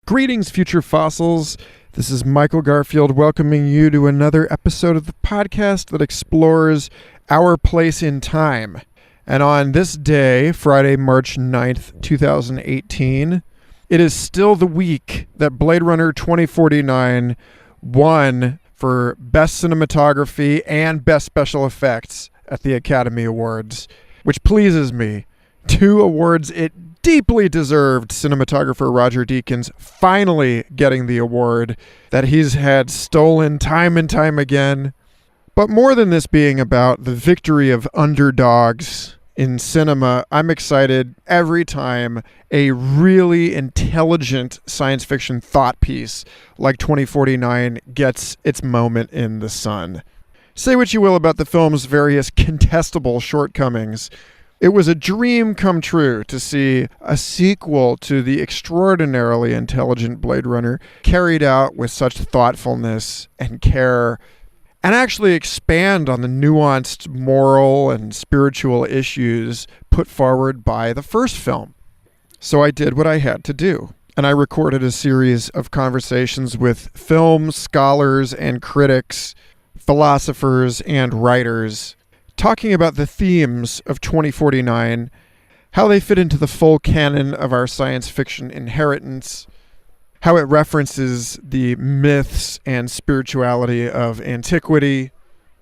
Greetings, future fossils. This is Michael Garfield welcoming you to another episode of the podcast that explores our place in time. And on this day, Friday, March 9th, 2018, it is still the week that Blade Runner 2049 won for Best Cinematography and Best Special Effects at the Academy Awards, which pleases me. Two awards it deeply deserved. Cinematographer Roger Deakins finally getting the award that he's had stolen time and time again. But more than this being about the victory of underdogs in cinema, I'm excited every time a really intelligent science fiction thought piece like 2049 gets its moment in the sun. Say what you will about the film's various contestable shortcomings, it was a dream come true to see a sequel to the extraordinarily intelligent Blade Runner carried out with such thoughtfulness and care, and actually expand on the nuanced moral and spiritual issues put forward by the first film. So I did what I had to do, and I recorded a series of conversations with film scholars and critics, philosophers and writers, talking about the themes of 2049, how they fit into the full canon of our science fiction inheritance, how it references the myths and spirituality of antiquity,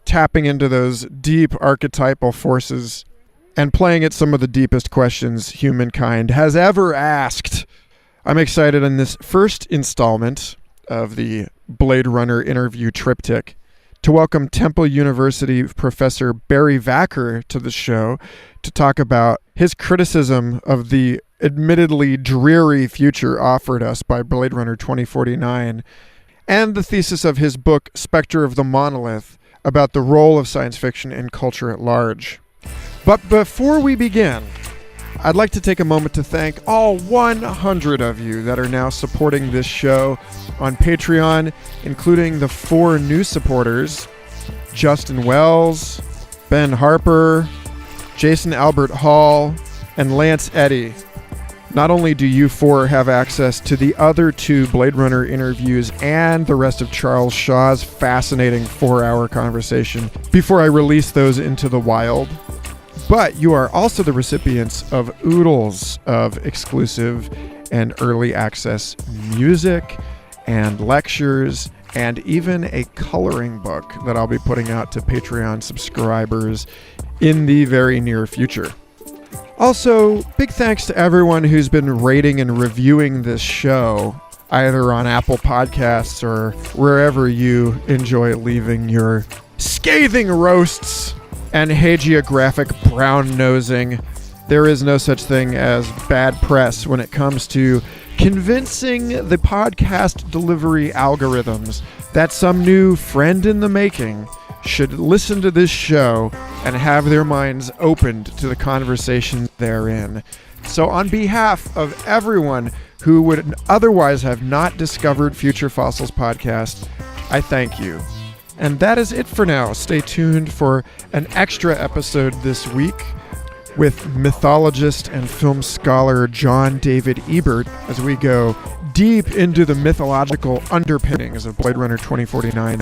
tapping into those deep archetypal forces, and playing at some of the deepest questions humankind has ever asked. I'm excited in this first installment of the Blade Runner interview triptych to welcome Temple University professor Barry Vacker to the show to talk about his criticism of the admittedly dreary future offered us by Blade Runner 2049, and the thesis of his book Spectre of the Monolith about the role of science fiction in culture at large. But before we begin, I'd like to take a moment to thank all 100 of you that are now supporting this show on Patreon, including the 4 new supporters, Justin Wells, Ben Harper, Jason Albert Hall, and Lance Eddy. Not only do you 4 have access to the other 2 Blade Runner interviews and the rest of Charles Shaw's fascinating 4-hour conversation before I release those into the wild, but you are also the recipients of oodles of exclusive and early access music and lectures and even a coloring book that I'll be putting out to Patreon subscribers in the very near future. Also, big thanks to everyone who's been rating and reviewing this show, either on Apple Podcasts or wherever you enjoy leaving your scathing roasts and hagiographic brown-nosing. There is no such thing as bad press when it comes to convincing the podcast delivery algorithms that some new friend in the making should listen to this show and have their minds opened to the conversation therein. So on behalf of everyone who would otherwise have not discovered Future Fossils podcast, I thank you. And that is it for now. Stay tuned for an extra episode this week with mythologist and film scholar John David Ebert as we go deep into the mythological underpinnings of Blade Runner 2049.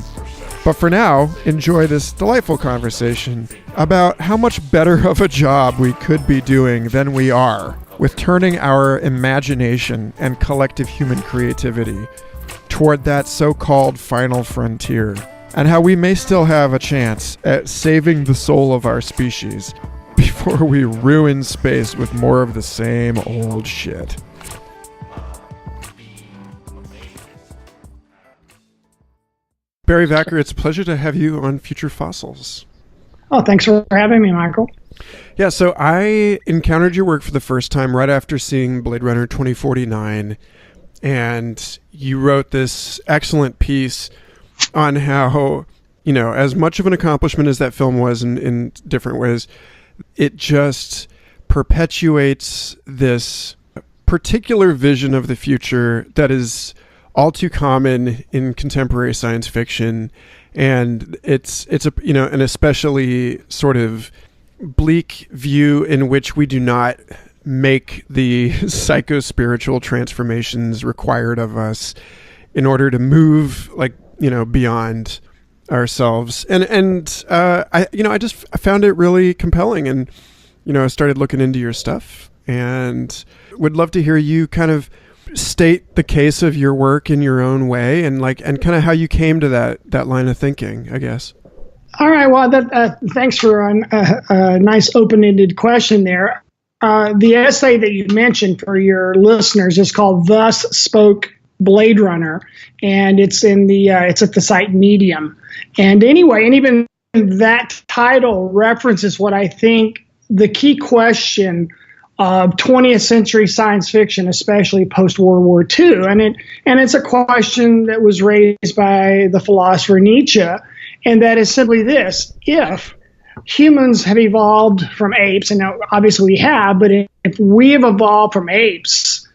But for now, enjoy this delightful conversation about how much better of a job we could be doing than we are with turning our imagination and collective human creativity toward that so-called final frontier, and how we may still have a chance at saving the soul of our species before we ruin space with more of the same old shit. Barry Vacker, it's a pleasure to have you on Future Fossils. Oh, thanks for having me, Michael. Yeah, so I encountered your work for the first time right after seeing Blade Runner 2049, and you wrote this excellent piece on how, you know, as much of an accomplishment as that film was in different ways, it just perpetuates this particular vision of the future that is all too common in contemporary science fiction, and it's a, you know, an especially sort of bleak view in which we do not make the psycho-spiritual transformations required of us in order to move, beyond ourselves. And I found it really compelling, and I started looking into your stuff, and would love to hear you kind of state the case of your work in your own way, and kind of how you came to that line of thinking, I guess. All right. Well, thanks for a nice open-ended question there. The essay that you mentioned for your listeners is called "Thus Spoke Blade Runner," and it's at the site Medium. And anyway, and even that title references what I think the key question of 20th century science fiction, especially post-World War II. And it's a question that was raised by the philosopher Nietzsche, and that is simply this: if humans have evolved from apes, and now obviously we have, but if we have evolved from apes,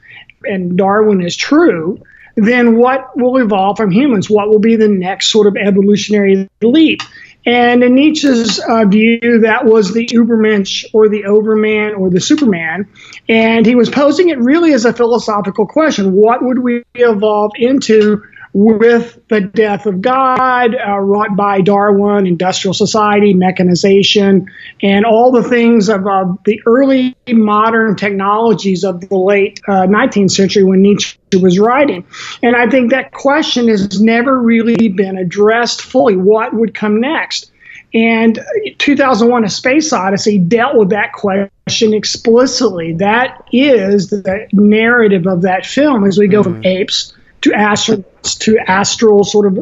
and Darwin is true, then what will evolve from humans? What will be the next sort of evolutionary leap? And in Nietzsche's view, that was the Übermensch, or the Overman, or the Superman. And he was posing it really as a philosophical question. What would we evolve into with the death of God, wrought by Darwin, industrial society, mechanization, and all the things of the early modern technologies of the late 19th century when Nietzsche was writing? And I think that question has never really been addressed fully. What would come next? And 2001: A Space Odyssey dealt with that question explicitly. That is the narrative of that film, as we go from apes to astronauts to astral sort of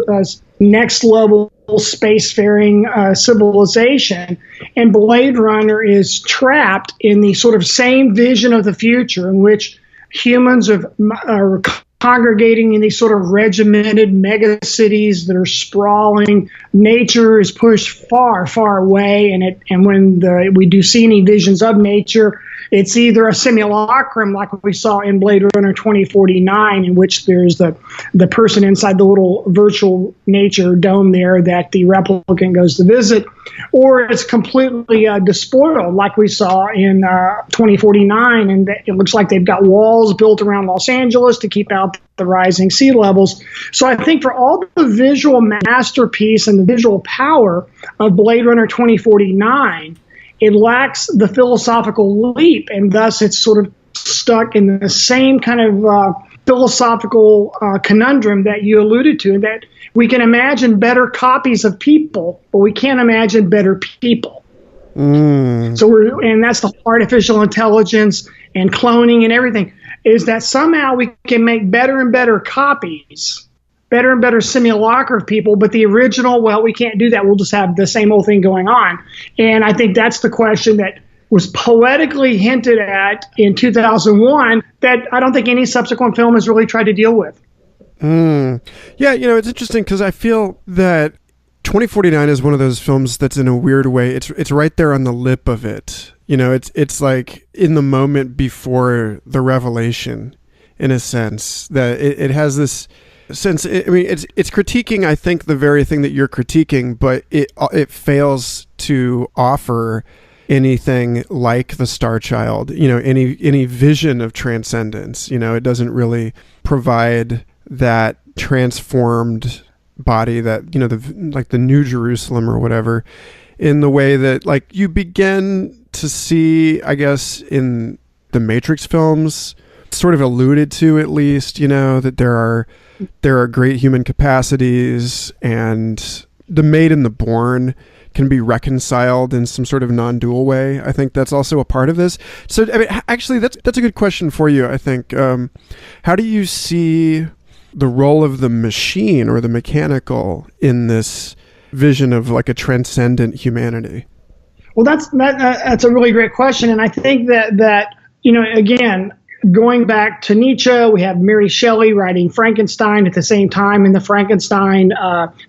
next level spacefaring civilization. And Blade Runner is trapped in the sort of same vision of the future in which humans are congregating in these sort of regimented mega cities that are sprawling. Nature is pushed far, far away, and when we do see any visions of nature, it's either a simulacrum like we saw in Blade Runner 2049, in which there's the person inside the little virtual nature dome there that the replicant goes to visit, or it's completely despoiled like we saw in 2049, and it looks like they've got walls built around Los Angeles to keep out the rising sea levels. So I think for all the visual masterpiece and the visual power of Blade Runner 2049, it lacks the philosophical leap, and thus it's sort of stuck in the same kind of philosophical conundrum that you alluded to, that we can imagine better copies of people, but we can't imagine better people. So and that's the artificial intelligence and cloning and everything, is that somehow we can make better and better copies, better and better simulacra of people, but the original, well, we can't do that. We'll just have the same old thing going on. And I think that's the question that was poetically hinted at in 2001 that I don't think any subsequent film has really tried to deal with. Yeah, it's interesting because I feel that 2049 is one of those films that's in a weird way. It's right there on the lip of it. It's like in the moment before the revelation, in a sense, that it has this sense. It's critiquing, I think, the very thing that you're critiquing, but it fails to offer anything like the Star Child, any vision of transcendence. It doesn't really provide that transformed body that, the New Jerusalem or whatever, in the way that you begin to see, I guess, in the Matrix films, sort of alluded to at least, that there are great human capacities, and the made and the born can be reconciled in some sort of non-dual way. I think that's also a part of this. So, actually, that's a good question for you, I think. How do you see the role of the machine or the mechanical in this vision of a transcendent humanity? Well, that's a really great question, and I think that again, going back to Nietzsche, we have Mary Shelley writing Frankenstein at the same time, and the Frankenstein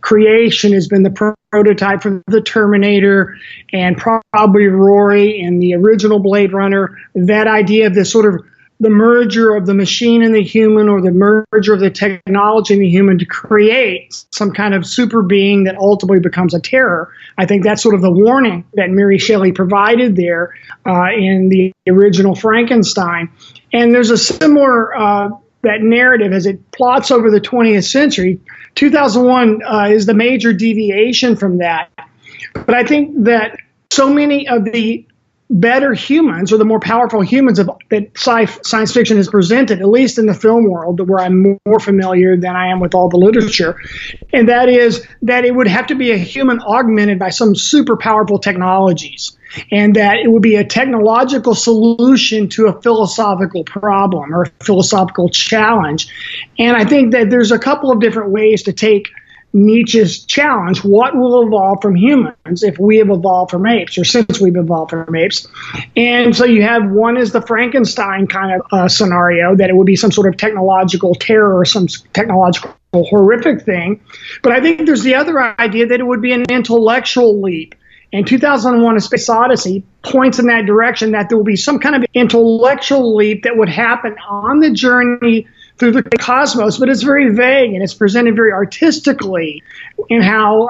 creation has been the prototype for the Terminator, and probably Rory in the original Blade Runner. That idea of this sort of the merger of the machine and the human, or the merger of the technology and the human, to create some kind of super being that ultimately becomes a terror. I think that's sort of the warning that Mary Shelley provided there in the original Frankenstein. And there's a similar that narrative as it plots over the 20th century. 2001 is the major deviation from that. But I think that so many of the better humans, or the more powerful humans that science fiction has presented, at least in the film world, where I'm more familiar than I am with all the literature, and that is that it would have to be a human augmented by some super powerful technologies, and that it would be a technological solution to a philosophical problem or a philosophical challenge. And I think that there's a couple of different ways to take Nietzsche's challenge: what will evolve from humans if we have evolved from apes, or since we've evolved from apes? And so you have one is the Frankenstein kind of scenario, that it would be some sort of technological terror or some technological horrific thing. But I think there's the other idea that it would be an intellectual leap. And 2001: A Space Odyssey points in that direction, that there will be some kind of intellectual leap that would happen on the journey through the cosmos, but it's very vague, and it's presented very artistically in how,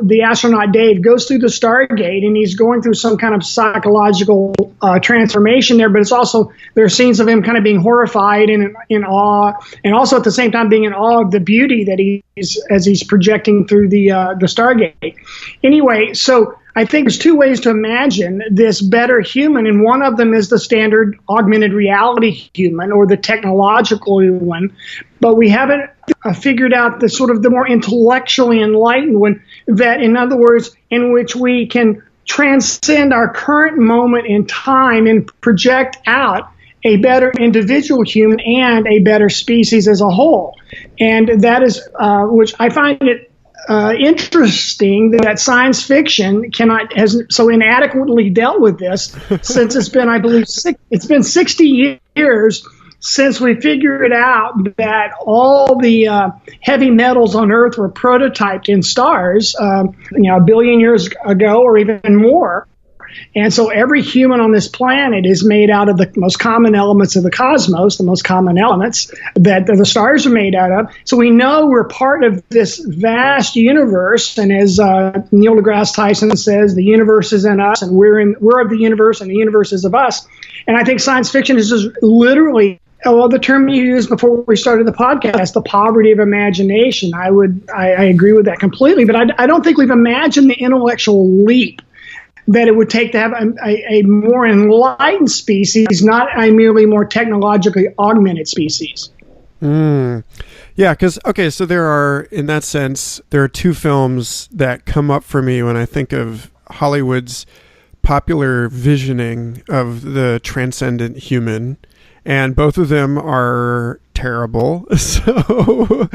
the astronaut Dave goes through the Stargate, and he's going through some kind of psychological transformation there, but it's also, there are scenes of him kind of being horrified and in awe, and also at the same time being in awe of the beauty that as he's projecting through the Stargate. Anyway, so I think there's two ways to imagine this better human, and one of them is the standard augmented reality human, or the technological one, but we haven't figured out the sort of the more intellectually enlightened one, that, in other words, in which we can transcend our current moment in time and project out a better individual human and a better species as a whole. And that is, which I find it interesting that science fiction has so inadequately dealt with this, since it's been, I believe, it's been 60 years since we figured out that all the heavy metals on Earth were prototyped in stars, a billion years ago or even more. And so every human on this planet is made out of the most common elements of the cosmos, the most common elements that the stars are made out of. So we know we're part of this vast universe. And as Neil deGrasse Tyson says, the universe is in us, and we're of the universe, and the universe is of us. And I think science fiction is just literally, the term you used before we started the podcast, the poverty of imagination. I agree with that completely, but I don't think we've imagined the intellectual leap that it would take to have a more enlightened species, not a merely more technologically augmented species. Yeah, because, so in that sense, there are two films that come up for me when I think of Hollywood's popular visioning of the transcendent human, and both of them are terrible. So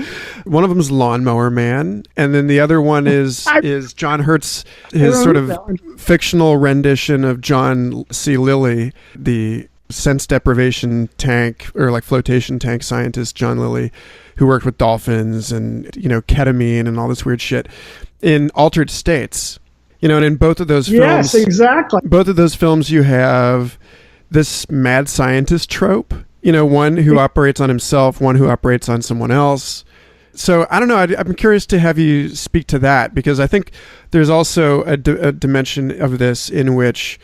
one of them is Lawnmower Man, and then the other one is John Hurt's, his sort of fictional rendition of John C. Lilly, the sense deprivation tank, or like flotation tank scientist John Lilly, who worked with dolphins and ketamine and all this weird shit in altered states. And in both of those films, yes, exactly. Both of those films, you have this mad scientist trope. One who operates on himself, one who operates on someone else. So I don't know. I'm curious to have you speak to that, because I think there's also a dimension of this in which,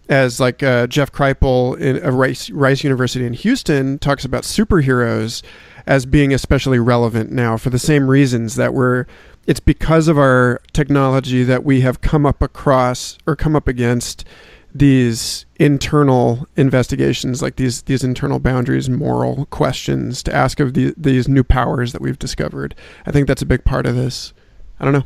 as like Jeff Kripal in Rice University in Houston talks about superheroes as being especially relevant now for the same reasons, that it's because of our technology that we have come up against these internal investigations, like these internal boundaries, moral questions to ask of these new powers that we've discovered. I think that's a big part of this. I don't know.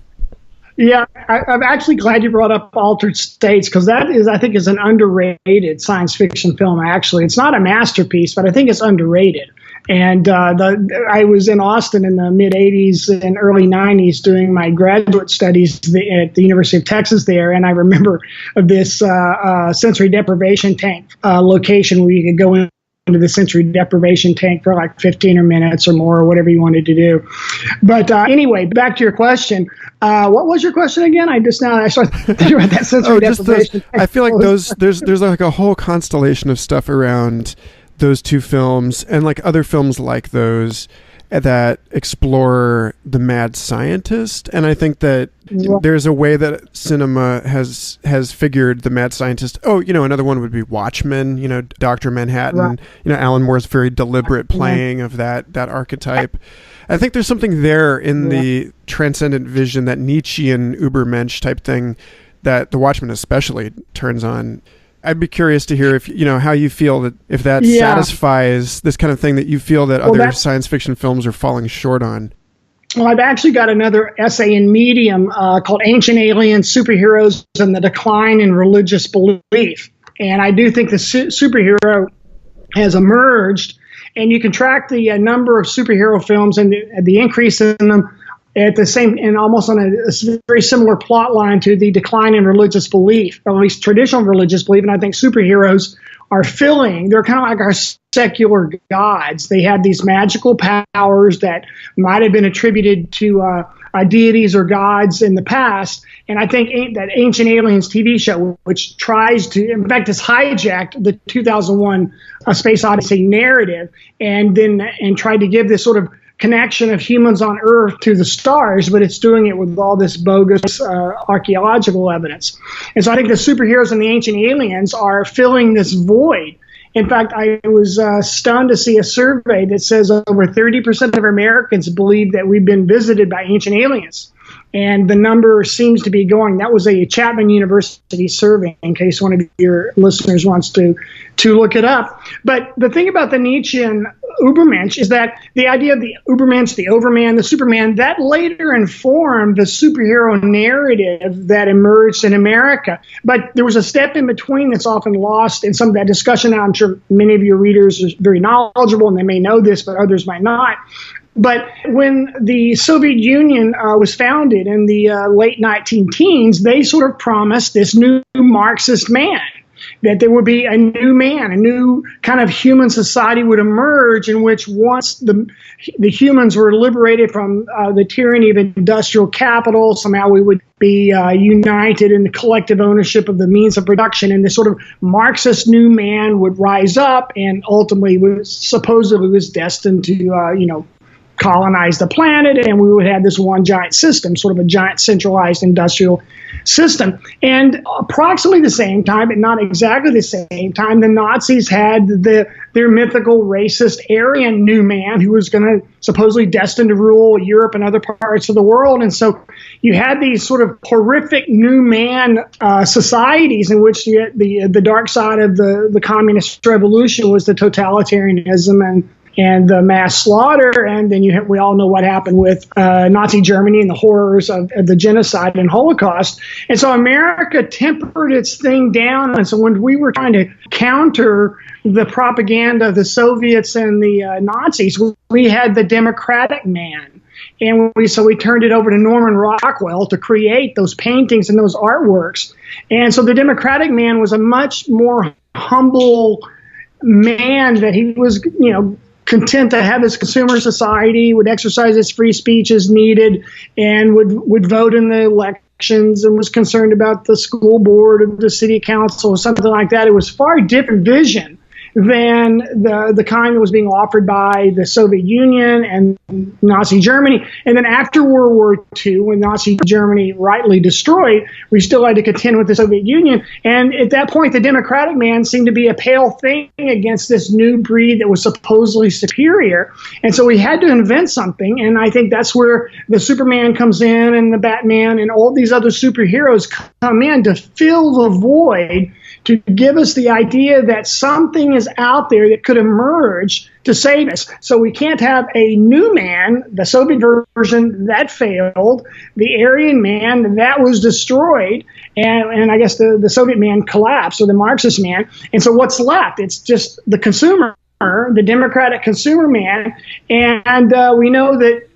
Yeah, I'm actually glad you brought up Altered States, because that is, I think, is an underrated science fiction film. Actually, it's not a masterpiece, but I think it's underrated. And I was in Austin in the mid 80s and early 90s doing my graduate studies at the University of Texas there. And I remember this sensory deprivation tank location where you could go into the sensory deprivation tank for like 15 minutes or more, or whatever you wanted to do. But anyway, back to your question. What was your question again? I started thinking about that sensory deprivation tank. I feel like there's like a whole constellation of stuff around those two films and like other films like those that explore the mad scientist. And I think that there's a way that cinema has figured the mad scientist. Oh, another one would be Watchmen, Dr. Manhattan, Right. Alan Moore's very deliberate playing of that archetype. I think there's something there in the transcendent vision, that Nietzschean Übermensch type thing that the Watchmen especially turns on. I'd be curious to hear if how you feel that if that satisfies this kind of thing that you feel that other science fiction films are falling short on. Well, I've actually got another essay in Medium called Ancient Aliens, Superheroes, and the Decline in Religious Belief. And I do think the superhero has emerged, and you can track the number of superhero films and the increase in them at the same, and almost on a very similar plot line to the decline in religious belief, or at least traditional religious belief. And I think superheroes are they're kind of like our secular gods. They had these magical powers that might have been attributed to deities or gods in the past. And I think that Ancient Aliens TV show, which tries to, in fact, has hijacked the 2001 A Space Odyssey narrative and tried to give this sort of connection of humans on Earth to the stars, but it's doing it with all this bogus archaeological evidence. And so I think the superheroes and the ancient aliens are filling this void. In fact, I was stunned to see a survey that says over 30% of Americans believe that we've been visited by ancient aliens. And the number seems to be going. That was a Chapman University survey, in case one of your listeners wants to look it up. But the thing about the Nietzschean Übermensch is that the idea of the Übermensch, the Overman, the Superman, that later informed the superhero narrative that emerged in America. But there was a step in between that's often lost in some of that discussion. Now, I'm sure many of your readers are very knowledgeable, and they may know this, but others might not. But when the Soviet Union was founded in the late 19-teens, they sort of promised this new Marxist man, that there would be a new man, a new kind of human society would emerge in which once the humans were liberated from the tyranny of industrial capital, somehow we would be united in the collective ownership of the means of production, and this sort of Marxist new man would rise up and ultimately supposedly was destined to, colonize the planet, and we would have this one giant system, sort of a giant centralized industrial system. And approximately the same time, but not exactly the same time, the Nazis had their mythical racist Aryan new man who was going to supposedly destined to rule Europe and other parts of the world. And so you had these sort of horrific new man societies in which the dark side of the communist revolution was the totalitarianism and the mass slaughter, and then we all know what happened with Nazi Germany and the horrors of the genocide and Holocaust. And so America tempered its thing down. And so when we were trying to counter the propaganda of the Soviets and the Nazis, we had the democratic man. And so we turned it over to Norman Rockwell to create those paintings and those artworks. And so the democratic man was a much more humble man, that he was, content to have his consumer society, would exercise his free speech as needed, and would vote in the elections, and was concerned about the school board or the city council or something like that. It was far different vision than the kind that was being offered by the Soviet Union and Nazi Germany. And then after World War II, when Nazi Germany rightly destroyed, we still had to contend with the Soviet Union. And at that point, the democratic man seemed to be a pale thing against this new breed that was supposedly superior. And so we had to invent something. And I think that's where the Superman comes in, and the Batman and all these other superheroes come in to fill the void, to give us the idea that something is out there that could emerge to save us. So we can't have a new man, the Soviet version, that failed, the Aryan man, that was destroyed, and I guess the Soviet man collapsed, or the Marxist man. And so what's left? It's just the consumer, the democratic consumer man. And we know that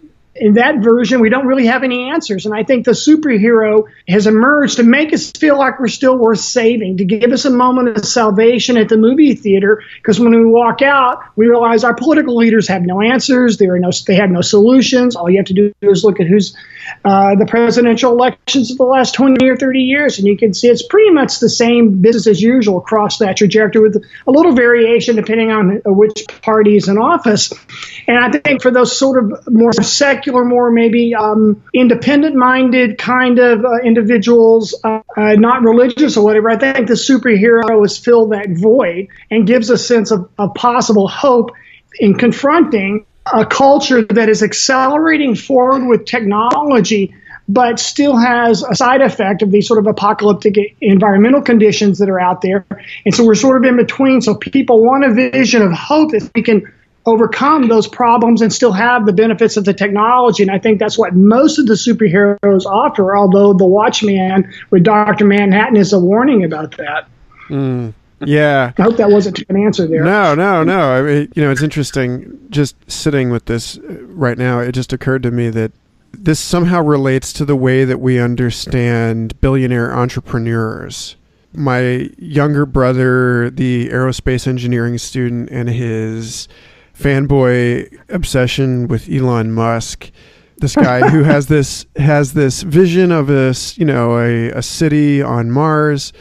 in that version, we don't really have any answers. And I think the superhero has emerged to make us feel like we're still worth saving, to give us a moment of salvation at the movie theater. Because when we walk out, we realize our political leaders have no answers. They have no solutions. All you have to do is look at who's the presidential elections of the last 20 or 30 years, and you can see it's pretty much the same business as usual across that trajectory, with a little variation depending on which party is in office. And I think for those sort of more secular, more maybe independent-minded kind of individuals, not religious or whatever, I think the superhero has filled that void and gives a sense of possible hope in confronting a culture that is accelerating forward with technology, but still has a side effect of these sort of apocalyptic environmental conditions that are out there. And so we're sort of in between. So people want a vision of hope that we can overcome those problems and still have the benefits of the technology. And I think that's what most of the superheroes offer, although the Watchman with Dr. Manhattan is a warning about that. Yeah. I hope that wasn't an answer there. No. I mean, it's interesting just sitting with this right now. It just occurred to me that this somehow relates to the way that we understand billionaire entrepreneurs. My younger brother, the aerospace engineering student, and his fanboy obsession with Elon Musk, this guy who has this vision of a city on Mars.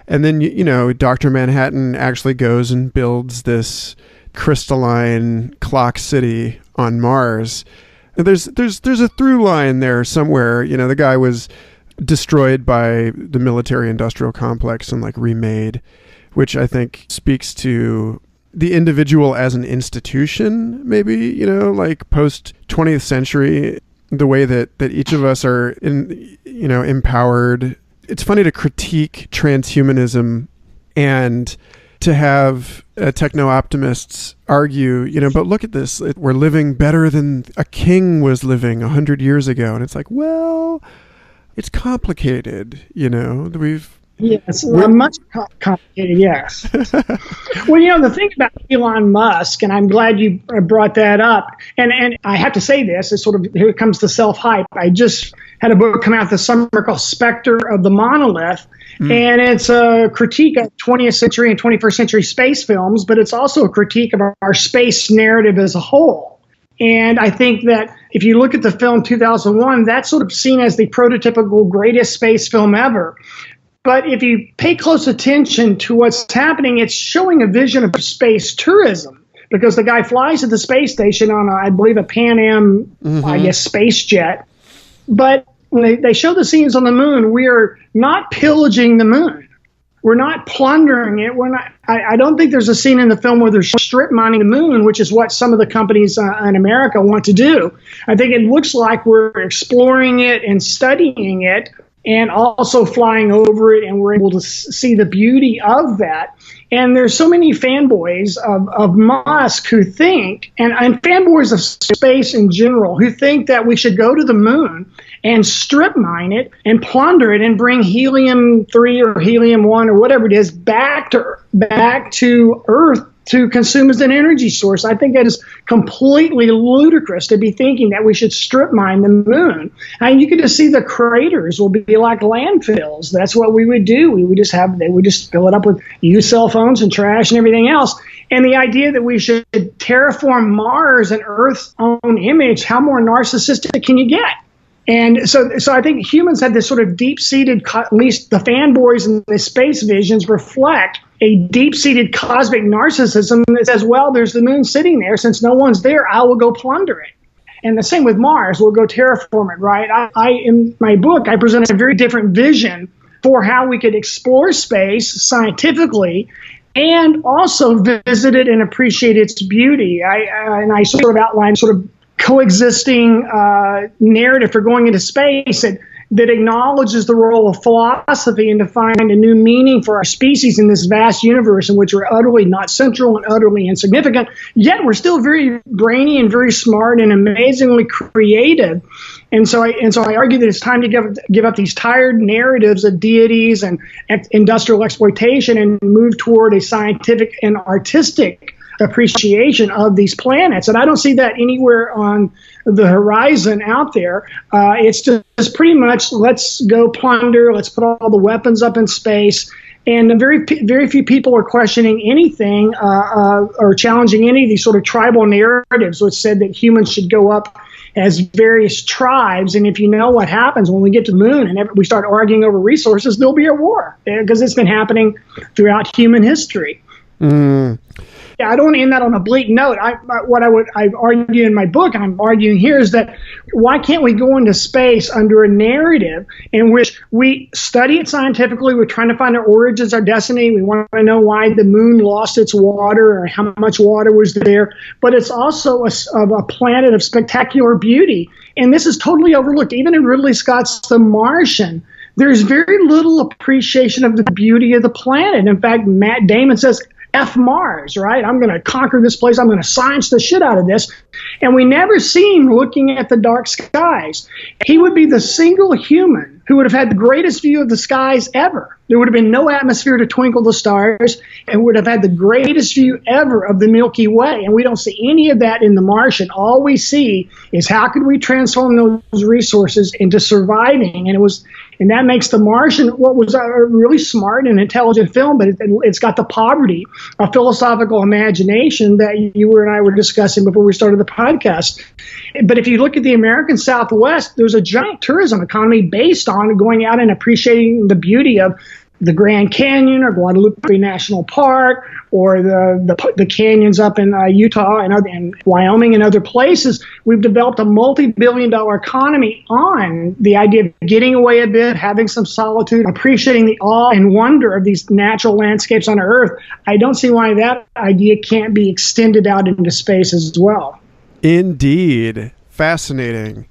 And then, Dr. Manhattan actually goes and builds this crystalline clock city on Mars. And there's a through line there somewhere. The guy was destroyed by the military-industrial complex and remade, which I think speaks to the individual as an institution, maybe, post 20th century, the way that each of us are empowered. It's funny to critique transhumanism and to have techno-optimists argue, but look at this. We're living better than a king was living 100 years ago. And it's well, it's complicated, Yes, much complicated, yes. Well, the thing about Elon Musk, and I'm glad you brought that up, and I have to say this, it's sort of, here comes the self-hype. I just had a book come out this summer called Spectre of the Monolith, and it's a critique of 20th century and 21st century space films, but it's also a critique of our space narrative as a whole. And I think that if you look at the film 2001, that's sort of seen as the prototypical greatest space film ever. But if you pay close attention to what's happening, it's showing a vision of space tourism, because the guy flies to the space station on, I believe, a Pan Am, space jet. But when they show the scenes on the moon, we are not pillaging the moon. We're not plundering it. We're not. I don't think there's a scene in the film where they're strip mining the moon, which is what some of the companies in America want to do. I think it looks like we're exploring it and studying it, and also flying over it, and we're able to see the beauty of that. And there's so many fanboys of Musk who think, and fanboys of space in general, who think that we should go to the moon and strip mine it and plunder it and bring helium-3 or helium-1 or whatever it is back to Earth to consume as an energy source. I think that is completely ludicrous to be thinking that we should strip mine the moon. And you can just see the craters will be like landfills. That's what we would do. They would just fill it up with used cell phones and trash and everything else. And the idea that we should terraform Mars in Earth's own image, how more narcissistic can you get? And so I think humans have this sort of deep-seated, at least the fanboys and the space visions reflect a deep-seated cosmic narcissism that says, well, there's the moon sitting there. Since no one's there, I will go plunder it. And the same with Mars. We'll go terraform it, right? In my book, I present a very different vision for how we could explore space scientifically and also visit it and appreciate its beauty. I sort of outline sort of coexisting narrative for going into space that acknowledges the role of philosophy and to find a new meaning for our species in this vast universe in which we're utterly not central and utterly insignificant, yet we're still very brainy and very smart and amazingly creative. And so I argue that it's time to give up these tired narratives of deities and industrial exploitation and move toward a scientific and artistic appreciation of these planets. And I don't see that anywhere on the horizon out there. It's just pretty much, let's go plunder, let's put all the weapons up in space. And very few people are questioning anything or challenging any of these sort of tribal narratives, which said that humans should go up as various tribes. And if you know what happens when we get to the moon and we start arguing over resources, there'll be a war, because it's been happening throughout human history. Yeah, I don't want to end that on a bleak note. I argue in my book, and I'm arguing here, is that why can't we go into space under a narrative in which we study it scientifically? We're trying to find our origins, our destiny. We want to know why the moon lost its water or how much water was there. But it's also a planet of spectacular beauty. And this is totally overlooked. Even in Ridley Scott's The Martian, there's very little appreciation of the beauty of the planet. In fact, Matt Damon says, F Mars, right? I'm going to conquer this place. I'm going to science the shit out of this. And we never see him looking at the dark skies. He would be the single human who would have had the greatest view of the skies ever. There would have been no atmosphere to twinkle the stars, and would have had the greatest view ever of the Milky Way. And we don't see any of that in The Martian. All we see is how could we transform those resources into surviving. And that makes The Martian what was a really smart and intelligent film, but it's got the poverty of philosophical imagination that you and I were discussing before we started the podcast. But if you look at the American Southwest, there's a giant tourism economy based on going out and appreciating the beauty of the Grand Canyon or Guadalupe National Park, or the canyons up in Utah and Wyoming and other places. We've developed a multi-billion-dollar economy on the idea of getting away a bit, having some solitude, appreciating the awe and wonder of these natural landscapes on Earth. I don't see why that idea can't be extended out into space as well. Indeed. Fascinating.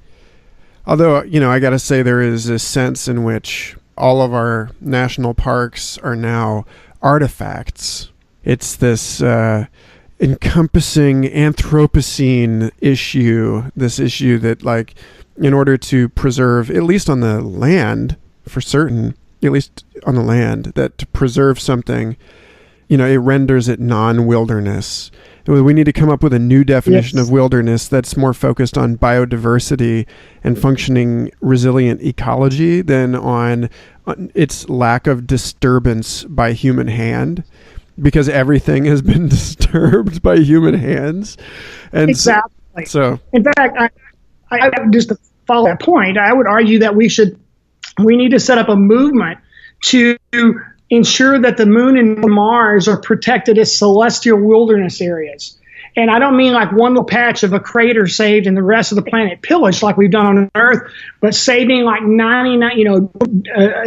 Although, I got to say, there is a sense in which all of our national parks are now artifacts. It's this encompassing Anthropocene issue, this issue that, like, in order to preserve, at least on the land, for certain, at least on the land, that to preserve something, it renders it non-wilderness. We need to come up with a new definition of wilderness that's more focused on biodiversity and functioning resilient ecology than on its lack of disturbance by human hand, because everything has been disturbed by human hands. And exactly. So in fact, I just to follow that point, I would argue that we need to set up a movement to ensure that the moon and Mars are protected as celestial wilderness areas. And I don't mean like one little patch of a crater saved and the rest of the planet pillaged like we've done on Earth, but saving like 99,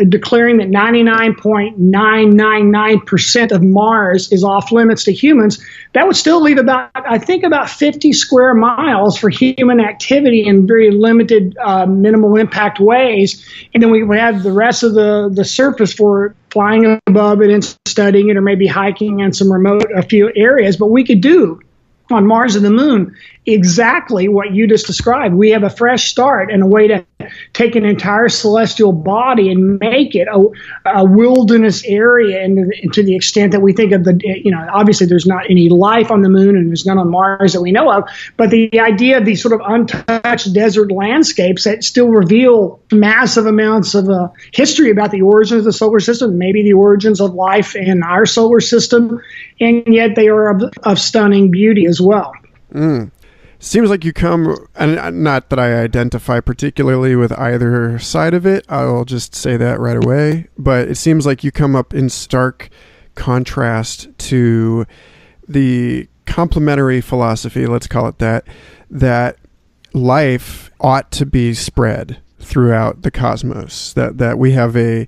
declaring that 99.999% of Mars is off limits to humans. That would still leave about 50 square miles for human activity in very limited, minimal impact ways. And then we would have the rest of the surface for flying above it and studying it, or maybe hiking in some a few areas. But we could do on Mars and the moon exactly what you just described. We have a fresh start and a way to take an entire celestial body and make it a wilderness area, and to the extent that we think of obviously there's not any life on the moon and there's none on Mars that we know of, but the idea of these sort of untouched desert landscapes that still reveal massive amounts of history about the origins of the solar system, maybe the origins of life in our solar system, and yet they are of stunning beauty as well. Seems like you come, and not that I identify particularly with either side of it, I'll just say that right away, but it seems like you come up in stark contrast to the complementary philosophy, let's call it that life ought to be spread throughout the cosmos, that we have a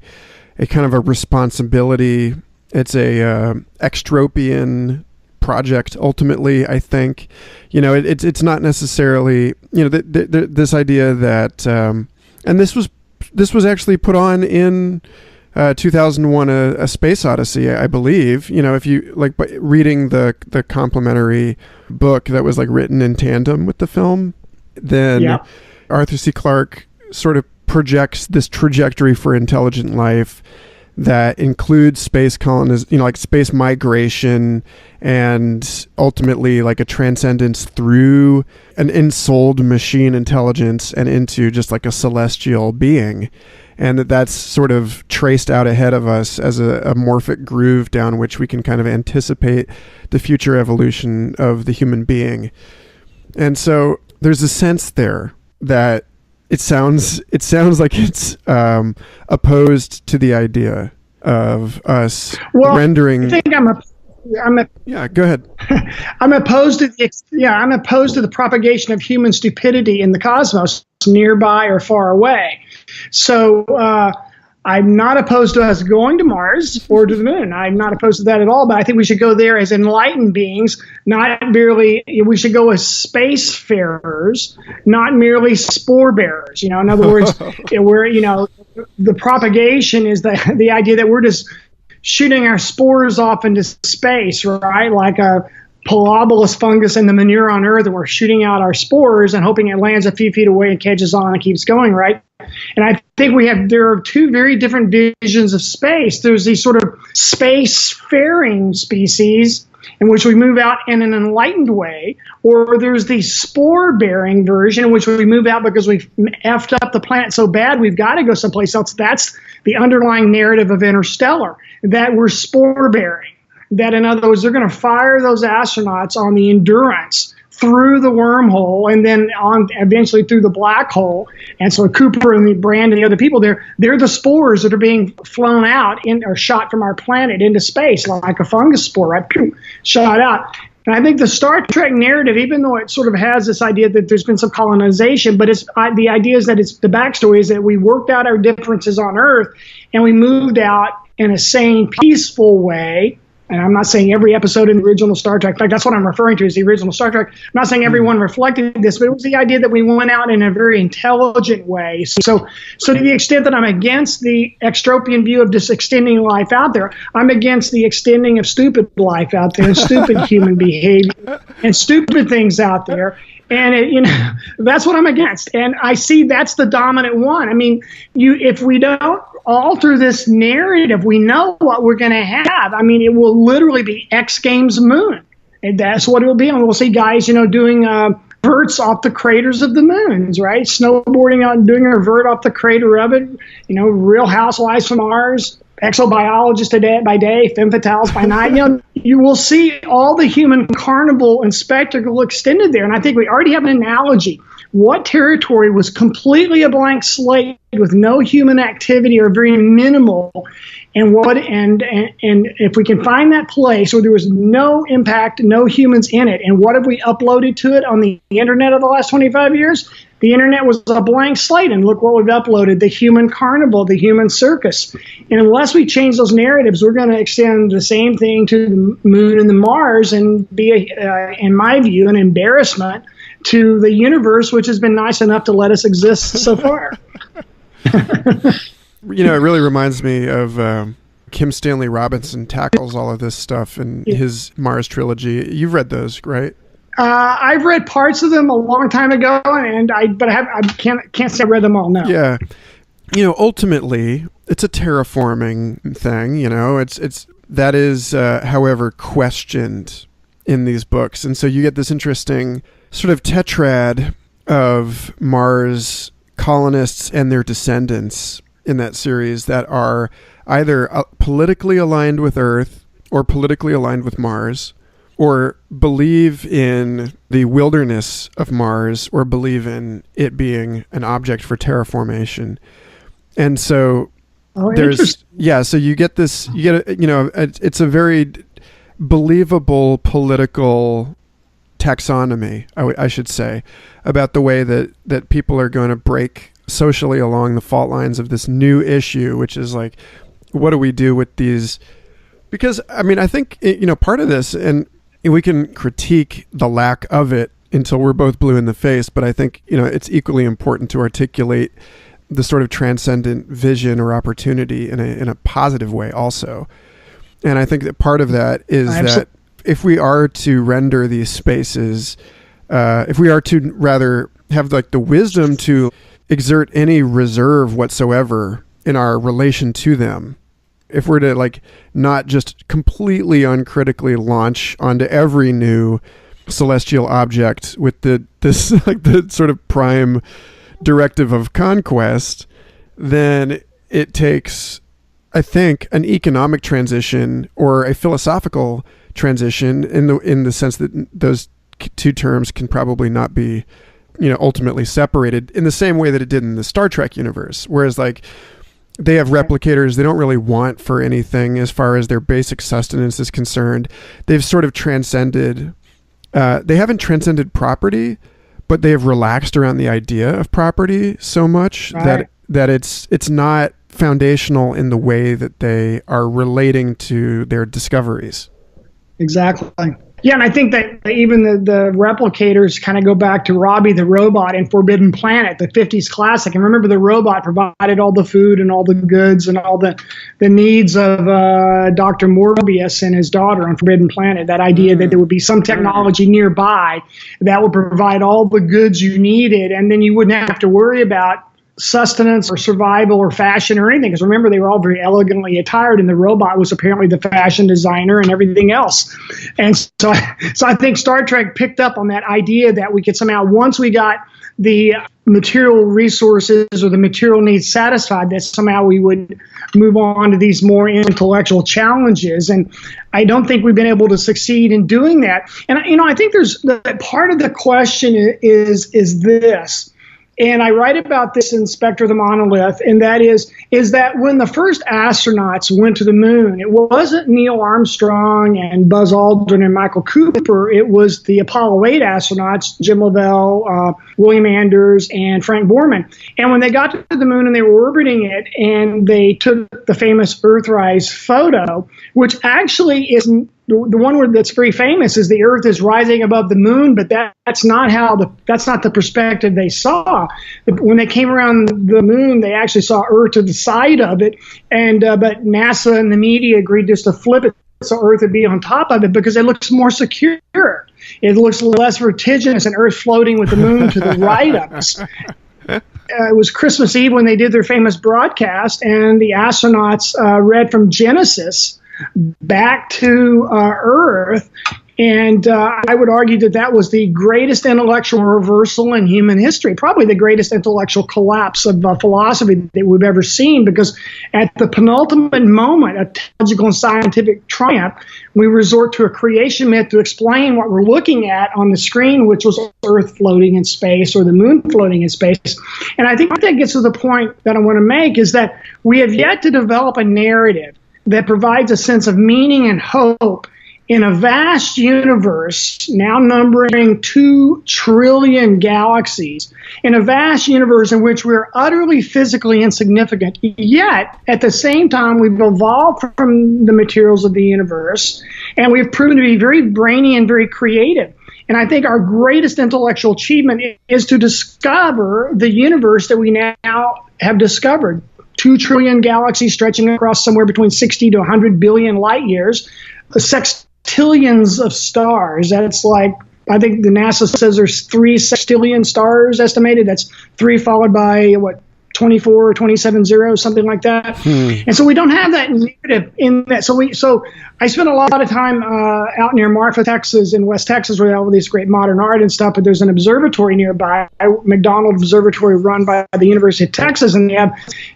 kind of a responsibility. It's a extropian project ultimately. I think it's not necessarily this idea that and this was actually put on in 2001 a Space Odyssey, I believe. If you like reading the complimentary book that was like written in tandem with the film, then Arthur C. Clarke sort of projects this trajectory for intelligent life that includes space colonies, like space migration, and ultimately like a transcendence through an ensouled machine intelligence and into just like a celestial being. And that's sort of traced out ahead of us as a morphic groove down which we can kind of anticipate the future evolution of the human being. And so there's a sense there that it sounds like it's opposed to the idea of us rendering. I think yeah, go ahead. I'm opposed to the propagation of human stupidity in the cosmos, nearby or far away. So I'm not opposed to us going to Mars or to the moon. I'm not opposed to that at all, but I think we should go there as enlightened beings, not merely, we should go as spacefarers, not merely spore bearers. In other words, the propagation is the idea that we're just shooting our spores off into space, right? Like a Pilobolus fungus in the manure on Earth, and we're shooting out our spores and hoping it lands a few feet away and catches on and keeps going, right? And I think there are two very different visions of space. There's these sort of spacefaring species in which we move out in an enlightened way, or there's the spore-bearing version in which we move out because we've effed up the planet so bad we've got to go someplace else. That's the underlying narrative of Interstellar, that we're spore-bearing. That, in other words, they're going to fire those astronauts on the Endurance through the wormhole and then on eventually through the black hole. And so Cooper and Brand and the other people, they're the spores that are being flown out or shot from our planet into space, like a fungus spore, right? Shot out. And I think the Star Trek narrative, even though it sort of has this idea that there's been some colonization, but the idea is that the backstory is that we worked out our differences on Earth and we moved out in a sane, peaceful way. And I'm not saying every episode in the original Star Trek, in fact, that's what I'm referring to is the original Star Trek. I'm not saying everyone reflected this, but it was the idea that we went out in a very intelligent way. So to the extent that I'm against the extropian view of just extending life out there, I'm against the extending of stupid life out there, and stupid human behavior, and stupid things out there. And that's what I'm against. And I see that's the dominant one. I mean, if we don't alter this narrative, we know what we're going to have. I mean, it will literally be X Games Moon. And that's what it will be. And we'll see guys, doing verts off the craters of the moons, right? Snowboarding on, doing a vert off the crater of it. Real Housewives from Mars, exobiologists by day, femme fatales by night. You will see all the human carnival and spectacle extended there. And I think we already have an analogy. What territory was completely a blank slate with no human activity or very minimal, and if we can find that place where there was no impact, no humans in it, and what have we uploaded to it on the internet of the last 25 years? The internet was a blank slate, and look what we've uploaded, the human carnival, the human circus. And unless we change those narratives, we're going to extend the same thing to the moon and the Mars and be, in my view, an embarrassment to the universe, which has been nice enough to let us exist so far. It really reminds me of Kim Stanley Robinson tackles all of this stuff in his Mars trilogy. You've read those, right? I've read parts of them a long time ago, but I can't say I read them all. No. Yeah, ultimately, it's a terraforming thing. It's that is, however, questioned in these books, and so you get this interesting sort of tetrad of Mars colonists and their descendants in that series that are either politically aligned with Earth or politically aligned with Mars, or believe in the wilderness of Mars, or believe in it being an object for terraformation. And so so you get this, it's a very believable political taxonomy, I should say, about the way that people are going to break socially along the fault lines of this new issue, which is like, what do we do with these? Because, I think, part of this, and we can critique the lack of it until we're both blue in the face, but I think, it's equally important to articulate the sort of transcendent vision or opportunity in a positive way also. And I think that part of that is that if we are to render these spaces, if we are to rather have like the wisdom to exert any reserve whatsoever in our relation to them, if we're to like not just completely uncritically launch onto every new celestial object with this like the sort of prime directive of conquest, then it takes, I think, an economic transition or a philosophical transition in the sense that those two terms can probably not be, ultimately separated in the same way that it did in the Star Trek universe. Whereas like they have replicators they don't really want for anything as far as their basic sustenance is concerned. They've sort of transcended, they haven't transcended property, but they have relaxed around the idea of property so much that it's not foundational in the way that they are relating to their discoveries. Exactly. Yeah, and I think that even the replicators kind of go back to Robbie the Robot in Forbidden Planet, the 50s classic. And remember, the robot provided all the food and all the goods and all the needs of Dr. Morbius and his daughter on Forbidden Planet. That idea that there would be some technology nearby that would provide all the goods you needed, and then you wouldn't have to worry about sustenance or survival or fashion or anything, because remember, they were all very elegantly attired, and the robot was apparently the fashion designer and everything else. And so I think Star Trek picked up on that idea that we could somehow, once we got the material resources or the material needs satisfied, that somehow we would move on to these more intellectual challenges. And I don't think we've been able to succeed in doing that. And I think there's part of the question is this. And I write about this in Spectre of the Monolith, and that is that when the first astronauts went to the moon, it wasn't Neil Armstrong and Buzz Aldrin and Michael Cooper. It was the Apollo 8 astronauts, Jim Lovell, William Anders, and Frank Borman. And when they got to the moon and they were orbiting it, and they took the famous Earthrise photo, which actually is the one that's very famous, is the Earth is rising above the moon, but that's not the perspective they saw. When they came around the moon, they actually saw Earth to the side of it, and but NASA and the media agreed just to flip it so Earth would be on top of it because it looks more secure. It looks less vertiginous, and Earth floating with the moon to the right of us. It was Christmas Eve when they did their famous broadcast, and the astronauts read from Genesis back to Earth. And I would argue that was the greatest intellectual reversal in human history, probably the greatest intellectual collapse of philosophy that we've ever seen, because at the penultimate moment of technological and scientific triumph, we resort to a creation myth to explain what we're looking at on the screen, which was Earth floating in space or the moon floating in space. And I think that gets to the point that I want to make, is that we have yet to develop a narrative that provides a sense of meaning and hope in a vast universe now numbering 2 trillion galaxies, in a vast universe in which we're utterly physically insignificant, yet at the same time we've evolved from the materials of the universe, and we've proven to be very brainy and very creative. And I think our greatest intellectual achievement is to discover the universe that we now have discovered. 2 trillion galaxies stretching across somewhere between 60 to 100 billion light years, sextillions of stars. That's like, I think the NASA says there's 3 sextillion stars estimated. That's 3 followed by 24 or 27 zeros, something like that. And so we don't have that narrative in that. So I spent a lot of time out near Marfa, Texas, in West Texas, where they have all these great modern art and stuff. But there's an observatory nearby, McDonald Observatory, run by the University of Texas, and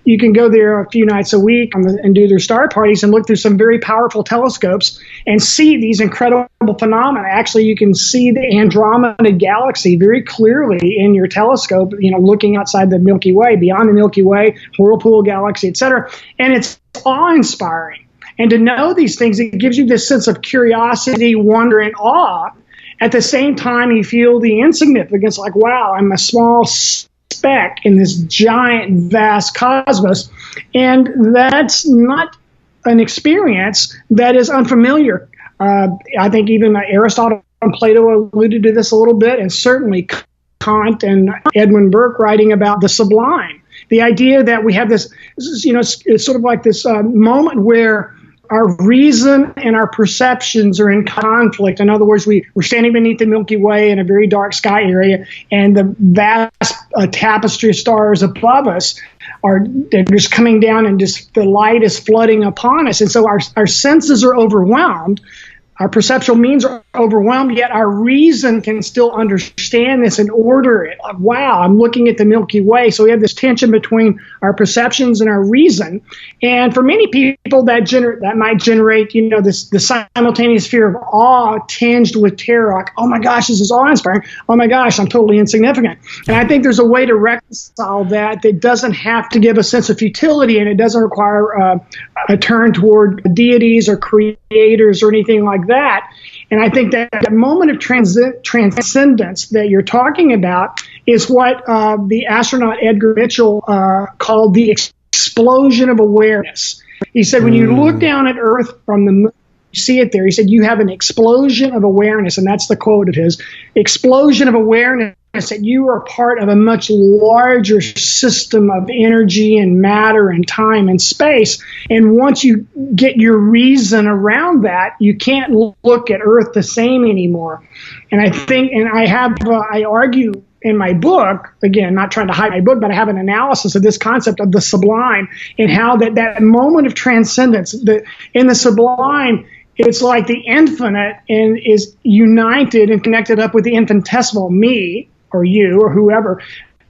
you can go there a few nights a week and do their star parties and look through some very powerful telescopes and see these incredible phenomena. Actually, you can see the Andromeda galaxy very clearly in your telescope, looking outside the Milky Way, beyond the Milky Way, Whirlpool galaxy, etc. And it's awe-inspiring. And to know these things, it gives you this sense of curiosity, wonder, and awe. At the same time, you feel the insignificance, like, wow, I'm a small speck in this giant, vast cosmos. And that's not an experience that is unfamiliar. I think even Aristotle and Plato alluded to this a little bit, and certainly Kant and Edmund Burke writing about the sublime. The idea that we have this, it's sort of like this moment where our reason and our perceptions are in conflict. In other words, we're standing beneath the Milky Way in a very dark sky area, and the vast tapestry of stars above us they're just coming down, and just the light is flooding upon us. And so our senses are overwhelmed. Our perceptual means are overwhelmed, yet our reason can still understand this and order it. Like, wow, I'm looking at the Milky Way. So we have this tension between our perceptions and our reason. And for many people, that might generate, the simultaneous fear of awe tinged with terror. Like, oh my gosh, this is awe-inspiring. Oh my gosh, I'm totally insignificant. And I think there's a way to reconcile that doesn't have to give a sense of futility, and it doesn't require a turn toward deities or creators or anything like that. And I think that moment of transcendence that you're talking about is what the astronaut Edgar Mitchell called the explosion of awareness. He said, when you look down at Earth from the moon, you see it there. He said, you have an explosion of awareness, and that's the quote of his, explosion of awareness, that you are part of a much larger system of energy and matter and time and space. And once you get your reason around that, you can't look at Earth the same anymore. And I think, and I argue in my book, again, not trying to hide my book, but I have an analysis of this concept of the sublime and how that moment of transcendence, in the sublime, it's like the infinite and is united and connected up with the infinitesimal, me or you or whoever.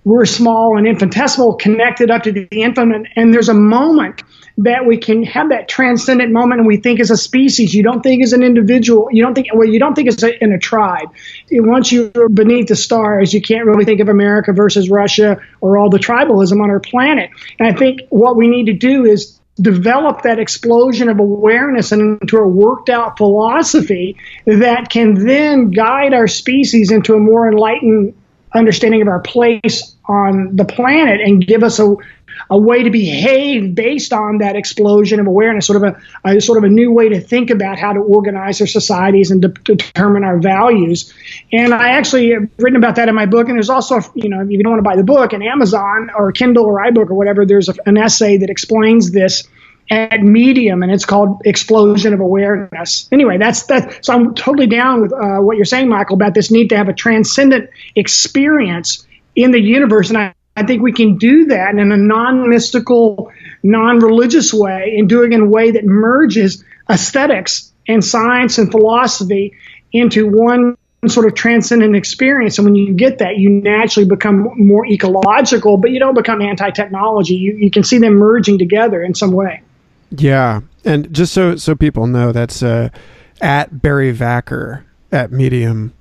We're small and infinitesimal, connected up to the infinite, and there's a moment that we can have that transcendent moment, and we think as a species. You don't think as an individual. You don't think as in a tribe. Once you're beneath the stars, you can't really think of America versus Russia or all the tribalism on our planet. And I think what we need to do is develop that explosion of awareness into a worked out philosophy that can then guide our species into a more enlightened understanding of our place on the planet and give us a way to behave based on that explosion of awareness, sort of a new way to think about how to organize our societies and to determine our values. And I actually have written about that in my book. And there's also, if you don't want to buy the book, on Amazon or Kindle or iBook or whatever, there's an essay that explains this at Medium, and it's called Explosion of Awareness. Anyway, that's that. So I'm totally down with what you're saying, Michael, about this need to have a transcendent experience in the universe. And I think we can do that in a non-mystical, non-religious way, and do it in a way that merges aesthetics and science and philosophy into one sort of transcendent experience. And when you get that, you naturally become more ecological, but you don't become anti-technology. You can see them merging together in some way. Yeah. And just so people know, that's at Barry Vacker at Medium.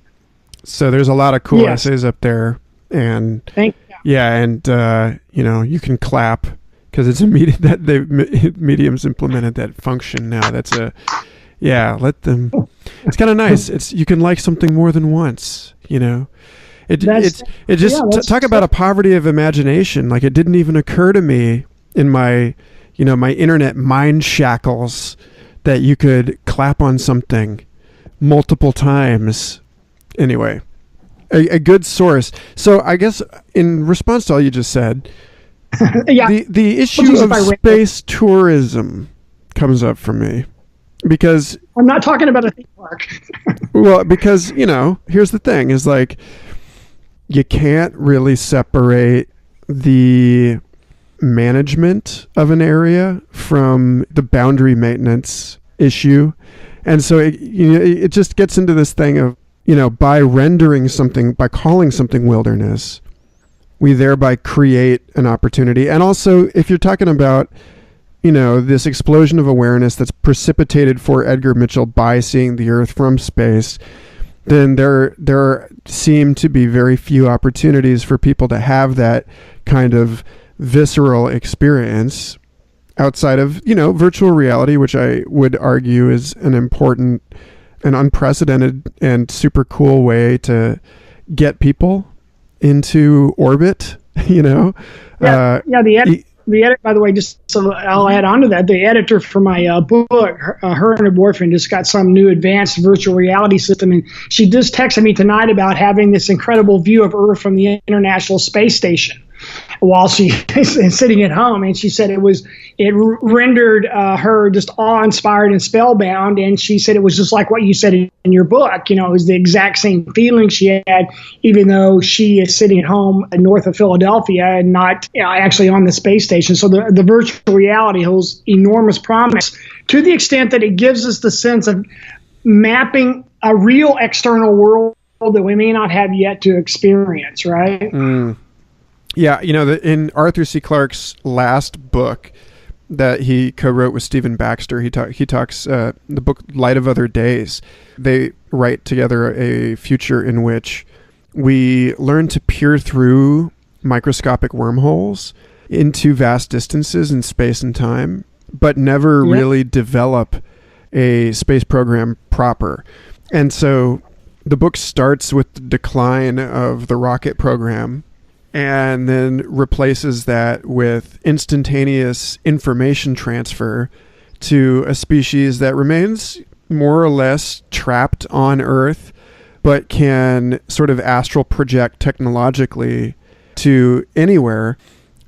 So there's a lot of cool essays up there. And thank you. Yeah, and you can clap because it's a medium that Medium's implemented that function now. Let them. It's kind of nice. It's you can like something more than once. Talk about a poverty of imagination. Like, it didn't even occur to me in my my internet mind shackles that you could clap on something multiple times. Anyway. A good source. So I guess in response to all you just said, the issue of space tourism comes up for me, because I'm not talking about a theme park. Well, because here's the thing: is like you can't really separate the management of an area from the boundary maintenance issue, and so it just gets into this thing of, by by calling something wilderness, we thereby create an opportunity. And also, if you're talking about, this explosion of awareness that's precipitated for Edgar Mitchell by seeing the Earth from space, then there seem to be very few opportunities for people to have that kind of visceral experience outside of, virtual reality, which I would argue is an unprecedented and super cool way to get people into orbit, The edit, by the way, just so I'll add on to that, the editor for my book, her and her boyfriend just got some new advanced virtual reality system, and she just texted me tonight about having this incredible view of Earth from the International Space Station. while she is sitting at home. And she said it rendered her just awe-inspired and spellbound. And she said it was just like what you said in your book. It was the exact same feeling she had, even though she is sitting at home north of Philadelphia and not actually on the space station. So the virtual reality holds enormous promise to the extent that it gives us the sense of mapping a real external world that we may not have yet to experience, right? Yeah, in Arthur C. Clarke's last book that he co-wrote with Stephen Baxter, he talks the book Light of Other Days. They write together a future in which we learn to peer through microscopic wormholes into vast distances in space and time, but never really develop a space program proper. And so the book starts with the decline of the rocket program and then replaces that with instantaneous information transfer to a species that remains more or less trapped on Earth, but can sort of astral project technologically to anywhere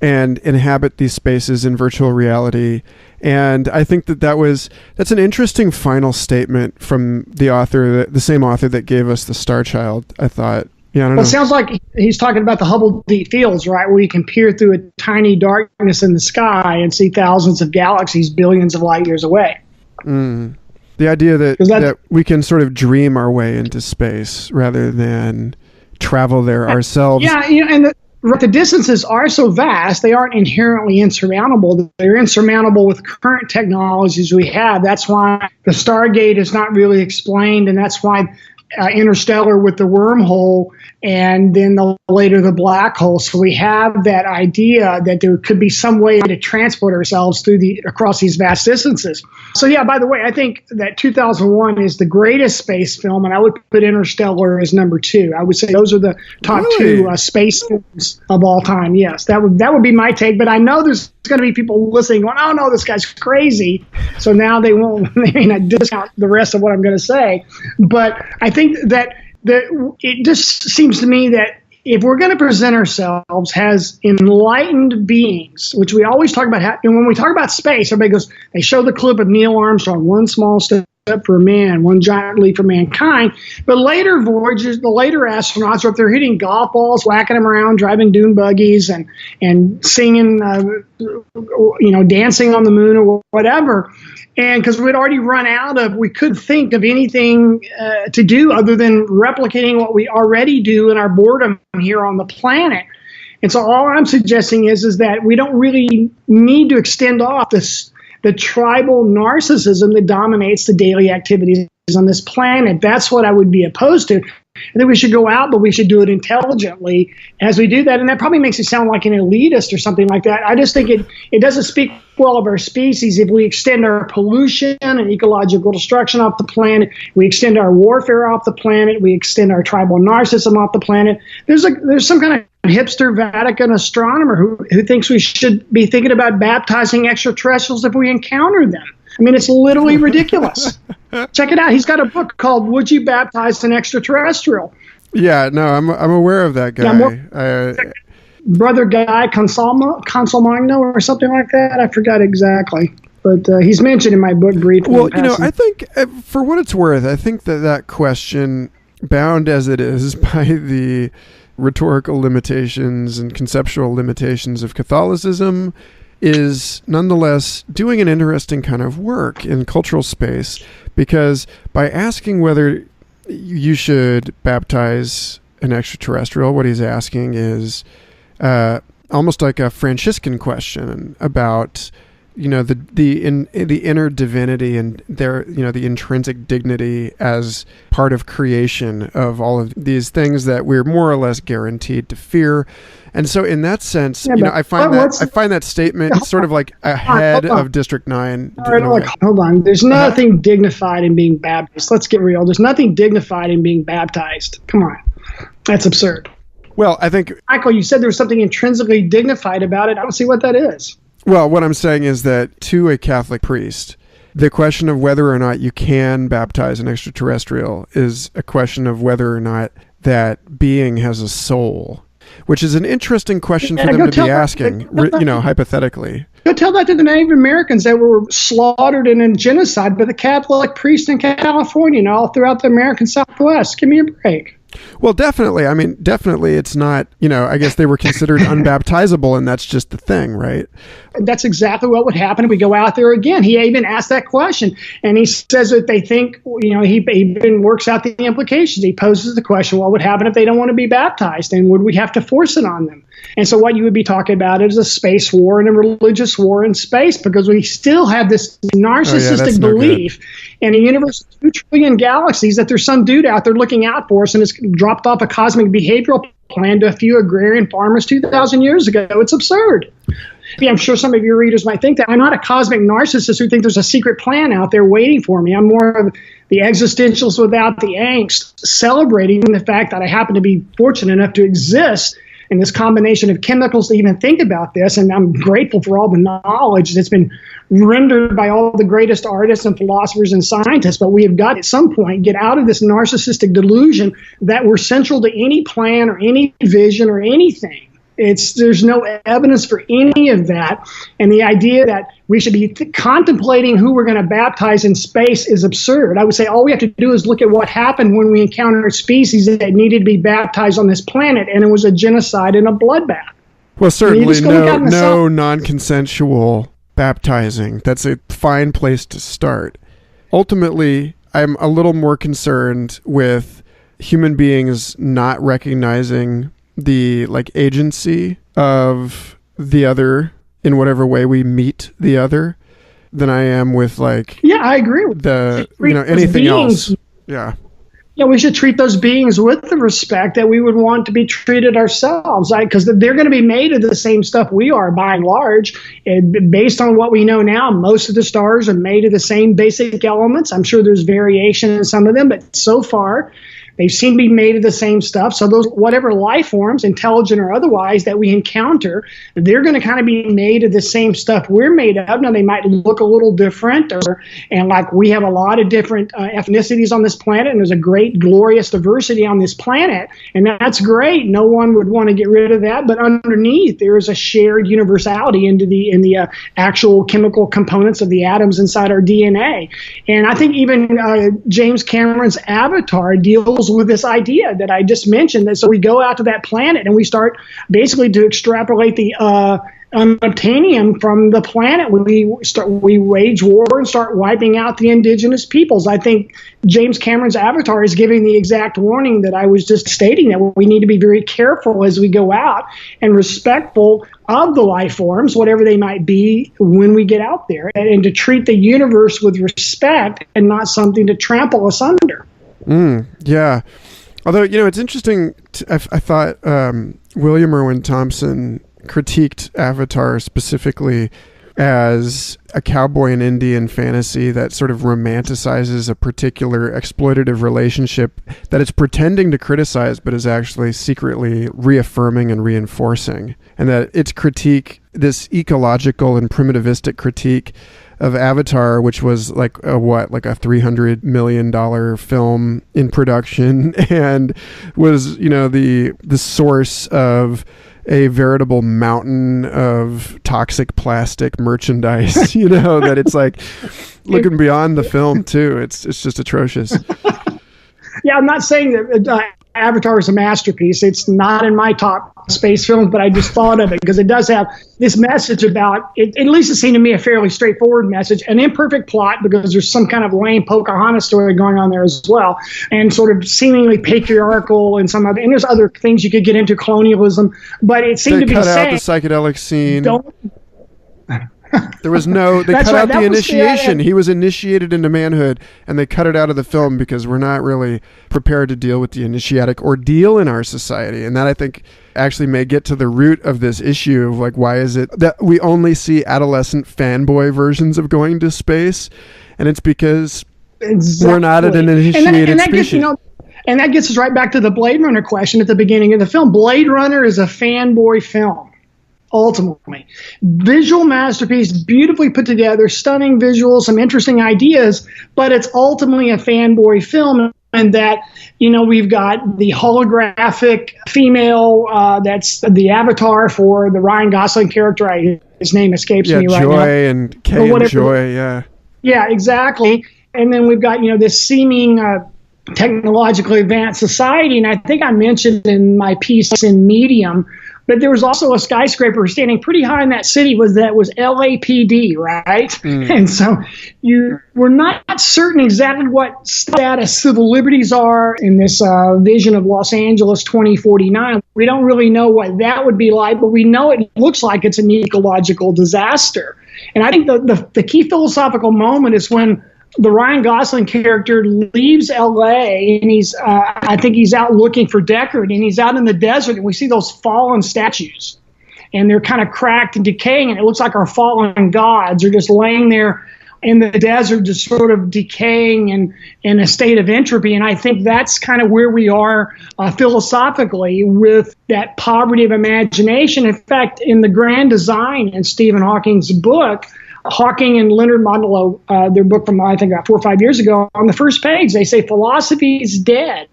and inhabit these spaces in virtual reality. And I think that's an interesting final statement from the author, the same author that gave us The Star Child, I thought. Yeah, I don't know. It sounds like he's talking about the Hubble Deep Fields, right, where you can peer through a tiny darkness in the sky and see thousands of galaxies billions of light years away. The idea that we can sort of dream our way into space rather than travel there ourselves. Yeah, and the distances are so vast, they aren't inherently insurmountable. They're insurmountable with current technologies we have. That's why the Stargate is not really explained, and that's why Interstellar with the wormhole, and then later the black hole. So we have that idea that there could be some way to transport ourselves across these vast distances. So yeah, by the way, I think that 2001 is the greatest space film, and I would put Interstellar as number 2. I would say those are the top 2 space films of all time. Yes, that would be my take. But I know there's going to be people listening going, "Oh no, this guy's crazy." So now they may not discount the rest of what I'm going to say. But I think that it just seems to me that if we're going to present ourselves as enlightened beings, which we always talk about, and when we talk about space, everybody goes, they show the clip of Neil Armstrong, one small step for man, one giant leap for mankind. But later voyages, the later astronauts are up there hitting golf balls, whacking them around, driving dune buggies, and singing, dancing on the moon or whatever. And because we'd already run out of, we could think of anything to do other than replicating what we already do in our boredom here on the planet. And so all I'm suggesting is that we don't really need to extend off the tribal narcissism that dominates the daily activities on this planet. That's what I would be opposed to. I think we should go out, but we should do it intelligently as we do that. And that probably makes it sound like an elitist or something like that. I just think it doesn't speak well of our species if we extend our pollution and ecological destruction off the planet. We extend our warfare off the planet. We extend our tribal narcissism off the planet. There's some kind of hipster Vatican astronomer who thinks we should be thinking about baptizing extraterrestrials if we encounter them. I mean, it's literally ridiculous. Check it out. He's got a book called "Would You Baptize an Extraterrestrial?" Yeah, no, I'm aware of that guy. Brother Guy Consolmagno or something like that. I forgot exactly. But he's mentioned in my book briefly. Well, I think, for what it's worth, I think that question, bound as it is by the rhetorical limitations and conceptual limitations of Catholicism, is nonetheless doing an interesting kind of work in cultural space, because by asking whether you should baptize an extraterrestrial, what he's asking is almost like a Franciscan question about the inner divinity and the intrinsic dignity as part of creation of all of these things that we're more or less guaranteed to fear. And so in that sense, I find that statement sort of like ahead of District 9. All right, hold on. There's nothing dignified in being baptized. Let's get real. There's nothing dignified in being baptized. Come on. That's absurd. Well, I think, Michael, you said there was something intrinsically dignified about it. I don't see what that is. Well, what I'm saying is that to a Catholic priest, the question of whether or not you can baptize an extraterrestrial is a question of whether or not that being has a soul. which is an interesting question for Yeah, them go to be tell asking, hypothetically. Go tell that to the Native Americans that were slaughtered in a genocide by the Catholic priests in California and all throughout the American Southwest. Give me a break. Well, definitely. I mean, definitely it's not, I guess they were considered unbaptizable, and that's just the thing, right? That's exactly what would happen if we go out there again. He even asked that question, and he says that they think, he even works out the implications. He poses the question, what would happen if they don't want to be baptized, and would we have to force it on them? And so what you would be talking about is a space war and a religious war in space, because we still have this narcissistic belief in a universe of 2 trillion galaxies that there's some dude out there looking out for us and has dropped off a cosmic behavioral plan to a few agrarian farmers 2,000 years ago. It's absurd. Yeah, I'm sure some of your readers might think that. I'm not a cosmic narcissist who think there's a secret plan out there waiting for me. I'm more of the existentialist without the angst, celebrating the fact that I happen to be fortunate enough to exist in this combination of chemicals to even think about this. And I'm grateful for all the knowledge that's been rendered by all the greatest artists and philosophers and scientists. But we have got at some point get out of this narcissistic delusion that we're central to any plan or any vision or anything. There's no evidence for any of that. And the idea that we should be contemplating who we're going to baptize in space is absurd. I would say all we have to do is look at what happened when we encountered species that needed to be baptized on this planet, and it was a genocide and a bloodbath. Well, certainly no non-consensual baptizing. That's a fine place to start. Ultimately, I'm a little more concerned with human beings not recognizing the agency of the other in whatever way we meet the other than I am with I agree with anything else. Yeah, we should treat those beings with the respect that we would want to be treated ourselves, because they're going to be made of the same stuff we are by and large. And based on what we know now, most of the stars are made of the same basic elements. I'm sure there's variation in some of them, but so far they seem to be made of the same stuff. So those whatever life forms, intelligent or otherwise, that we encounter, they're going to kind of be made of the same stuff we're made of. Now, they might look a little different, and we have a lot of different ethnicities on this planet, and there's a great, glorious diversity on this planet, and that's great. No one would want to get rid of that. But underneath, there is a shared universality in the actual chemical components of the atoms inside our DNA. And I think even James Cameron's Avatar deals with this idea that I just mentioned. That so we go out to that planet and we start basically to extrapolate the unobtainium from the planet. We wage war and start wiping out the indigenous peoples. I think James Cameron's Avatar is giving the exact warning that I was just stating, that we need to be very careful as we go out and respectful of the life forms, whatever they might be, when we get out there, and to treat the universe with respect and not something to trample us under. Yeah. Although, it's interesting. I thought William Irwin Thompson critiqued Avatar specifically as a cowboy and Indian fantasy that sort of romanticizes a particular exploitative relationship that it's pretending to criticize, but is actually secretly reaffirming and reinforcing. And that its critique, this ecological and primitivistic critique of Avatar, which was like a $300 million film in production, and was the source of a veritable mountain of toxic plastic merchandise. That it's looking beyond the film too. It's just atrocious. Yeah, I'm not saying that Avatar is a masterpiece. It's not in my top space films, but I just thought of it because it does have this message about it. At least it seemed to me a fairly straightforward message, an imperfect plot because there's some kind of lame Pocahontas story going on there as well, and sort of seemingly patriarchal and and there's other things you could get into, colonialism, but it seemed to be cut out the psychedelic scene. There was they cut out the initiation. He was initiated into manhood, and they cut it out of the film because we're not really prepared to deal with the initiatic ordeal in our society. And that, I think, actually may get to the root of this issue of why is it that we only see adolescent fanboy versions of going to space? And it's because we're not at an initiated species. And that gets us right back to the Blade Runner question at the beginning of the film. Blade Runner is a fanboy film. Ultimately, visual masterpiece, beautifully put together, stunning visuals, some interesting ideas, but it's ultimately a fanboy film. that, we've got the holographic female that's the avatar for the Ryan Gosling character. His name escapes me right now. Joy and Kay and Joy, yeah. Yeah, exactly. And then we've got, this seeming technologically advanced society. And I think I mentioned in my piece in Medium, but there was also a skyscraper standing pretty high in that city that was LAPD, right? Mm. And so we're not certain exactly what status civil liberties are in this vision of Los Angeles 2049. We don't really know what that would be like, but we know it looks like it's an ecological disaster. And I think the key philosophical moment is when the Ryan Gosling character leaves LA and I think he's out looking for Deckard, and he's out in the desert, and we see those fallen statues, and they're kind of cracked and decaying, and it looks like our fallen gods are just laying there in the desert, just sort of decaying and in a state of entropy. And I think that's kind of where we are philosophically with that poverty of imagination. In fact, in the Grand Design in Stephen Hawking's book, Hawking and Leonard Montello, their book from, I think, about 4 or 5 years ago, on the first page, they say philosophy is dead.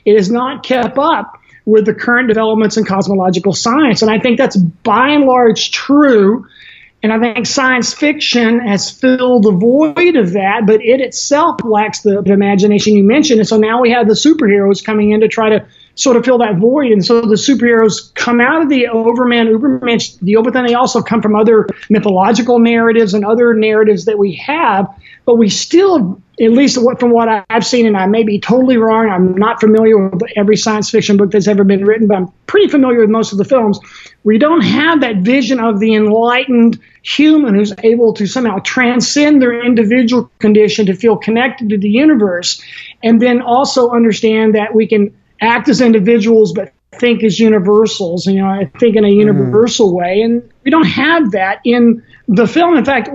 It has not kept up with the current developments in cosmological science. And I think that's by and large true. And I think science fiction has filled the void of that, but it itself lacks the imagination you mentioned. And so now we have the superheroes coming in to try to sort of fill that void. And so the superheroes come out of the Übermensch deal, but then they also come from other mythological narratives and other narratives that we have. But we still, at least from what I've seen, and I may be totally wrong, I'm not familiar with every science fiction book that's ever been written, but I'm pretty familiar with most of the films. We don't have that vision of the enlightened human who's able to somehow transcend their individual condition to feel connected to the universe, and then also understand that we can act as individuals but think as universals, I think in a universal way. And we don't have that in the film. In fact,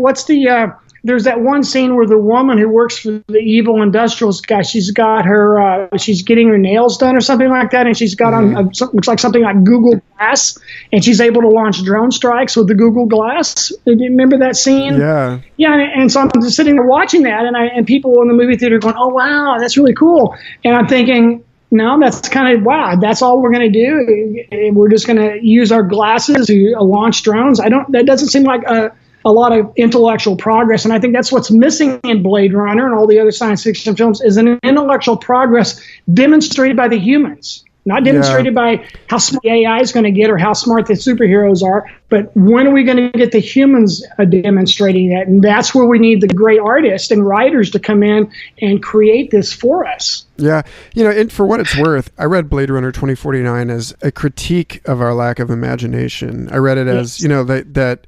there's that one scene where the woman who works for the evil industrialist guy, she's getting her nails done or something like that, and she's got on looks like something like Google Glass, and she's able to launch drone strikes with the Google Glass. Do you remember that scene? Yeah. Yeah, and so I'm just sitting there watching that, and people in the movie theater going, "Oh wow, that's really cool," and I'm thinking, no, that's kind of, wow, that's all we're going to do. We're just going to use our glasses to launch drones. That doesn't seem like a lot of intellectual progress. And I think that's what's missing in Blade Runner and all the other science fiction films is an intellectual progress demonstrated by the humans, not demonstrated by how smart the AI is going to get or how smart the superheroes are. But when are we going to get the humans demonstrating that? And that's where we need the great artists and writers to come in and create this for us. Yeah. And for what it's worth, I read Blade Runner 2049 as a critique of our lack of imagination. I read it as, that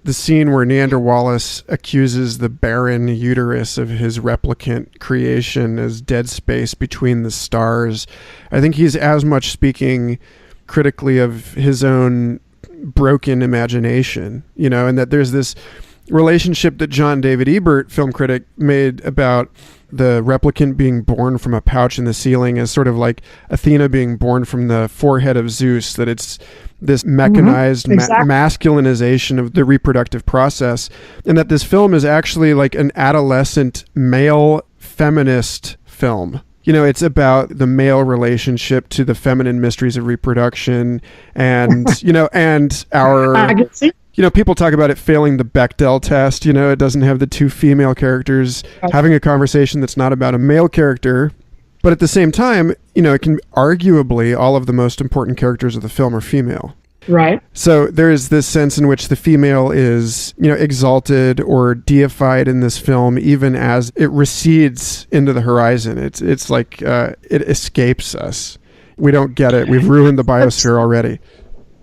the scene where Neander Wallace accuses the barren uterus of his replicant creation as dead space between the stars. I think he's as much speaking critically of his own broken imagination, and that there's this relationship that John David Ebert, film critic, made about the replicant being born from a pouch in the ceiling as sort of like Athena being born from the forehead of Zeus, that it's this mechanized masculinization of the reproductive process, and that this film is actually like an adolescent male feminist film. It's about the male relationship to the feminine mysteries of reproduction, and and our I can see. People talk about it failing the Bechdel test. It doesn't have the two female characters having a conversation that's not about a male character. But at the same time, it can arguably all of the most important characters of the film are female. Right. So there is this sense in which the female is, exalted or deified in this film, even as it recedes into the horizon. It's like it escapes us. We don't get it. We've ruined the biosphere already.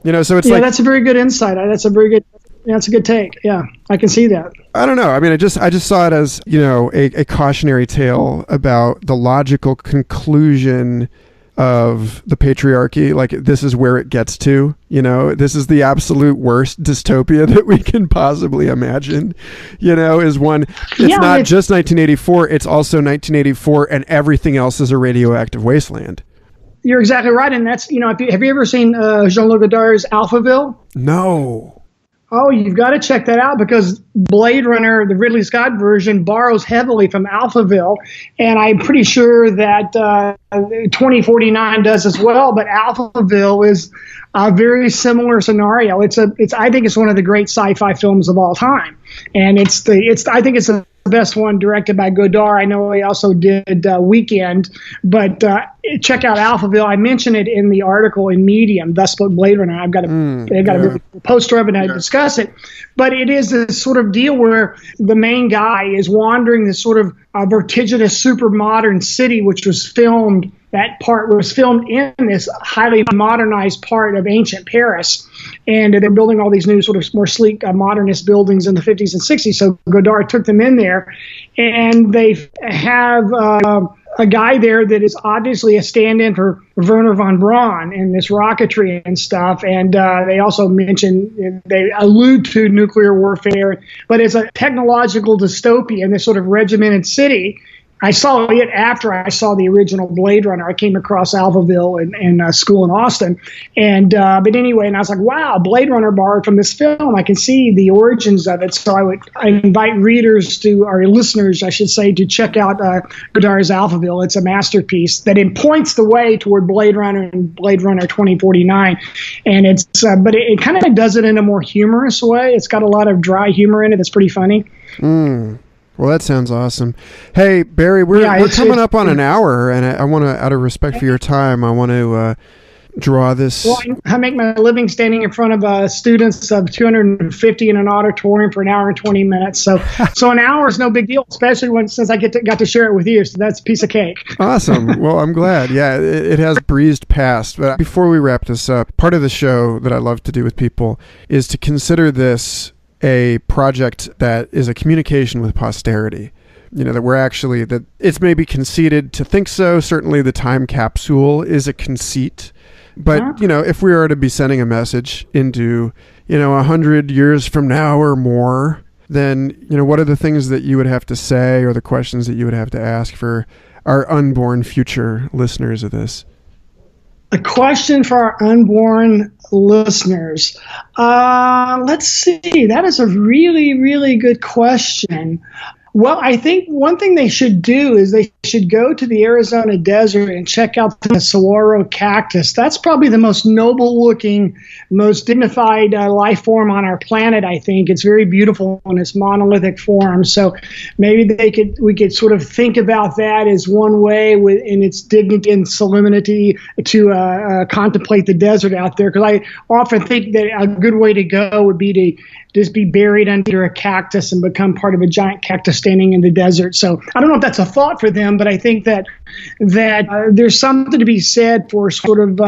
So it's like, that's a very good insight. That's a good take. Yeah, I can see that. I don't know. I mean, I just saw it as, a cautionary tale about the logical conclusion of the patriarchy. Like, this is where it gets to, this is the absolute worst dystopia that we can possibly imagine, is one. It's not just 1984. It's also 1984 and everything else is a radioactive wasteland. You're exactly right. And that's, have you ever seen Jean-Luc Godard's Alphaville? No. Oh, you've got to check that out because Blade Runner, the Ridley Scott version, borrows heavily from Alphaville, and I'm pretty sure that 2049 does as well. But Alphaville is a very similar scenario. I think it's one of the great sci-fi films of all time, and I think it's the best one directed by Godard. I know he also did Weekend, but check out Alphaville. I mentioned it in the article in Medium, Thus Spoke Blade Runner. I've got a poster of it and I discuss it. But it is this sort of deal where the main guy is wandering this sort of vertiginous, super modern city, which was filmed. That part was filmed in this highly modernized part of ancient Paris. And they're building all these new sort of more sleek modernist buildings in the 50s and 60s. So Godard took them in there. And they have a guy there that is obviously a stand-in for Wernher von Braun and this rocketry and stuff. And they also mention, they allude to nuclear warfare. But it's a technological dystopia in this sort of regimented city. I saw it after I saw the original Blade Runner. I came across Alphaville in school in Austin. And but anyway, and I was like, wow, Blade Runner borrowed from this film. I can see the origins of it. So I invite readers or listeners, I should say, to check out Godard's Alphaville. It's a masterpiece that points the way toward Blade Runner and Blade Runner 2049. And it's but it kind of does it in a more humorous way. It's got a lot of dry humor in it. It's pretty funny. Well, that sounds awesome. Hey, Barry, we're coming up on an hour, and I want to, out of respect for your time, I want to draw this. Well, I make my living standing in front of students of 250 in an auditorium for an hour and 20 minutes. So an hour is no big deal, especially since I got to share it with you. So that's a piece of cake. Awesome. Well, I'm glad. Yeah, it has breezed past. But before we wrap this up, part of the show that I love to do with people is to consider this a project that is a communication with posterity. That it's maybe conceited to think so. Certainly the time capsule is a conceit. But, if we are to be sending a message into, 100 years from now or more, then, what are the things that you would have to say or the questions that you would have to ask for our unborn future listeners of this? A question for our unborn listeners. Let's see. That is a really, really good question. Well, I think one thing they should do is they should go to the Arizona desert and check out the saguaro cactus. That's probably the most noble-looking, most dignified life form on our planet, I think. It's very beautiful in its monolithic form. So maybe we could sort of think about that as one way in its dignity and solemnity to contemplate the desert out there. Because I often think that a good way to go would be to just be buried under a cactus and become part of a giant cactus standing in the desert. So I don't know if that's a thought for them, but I think that there's something to be said for sort of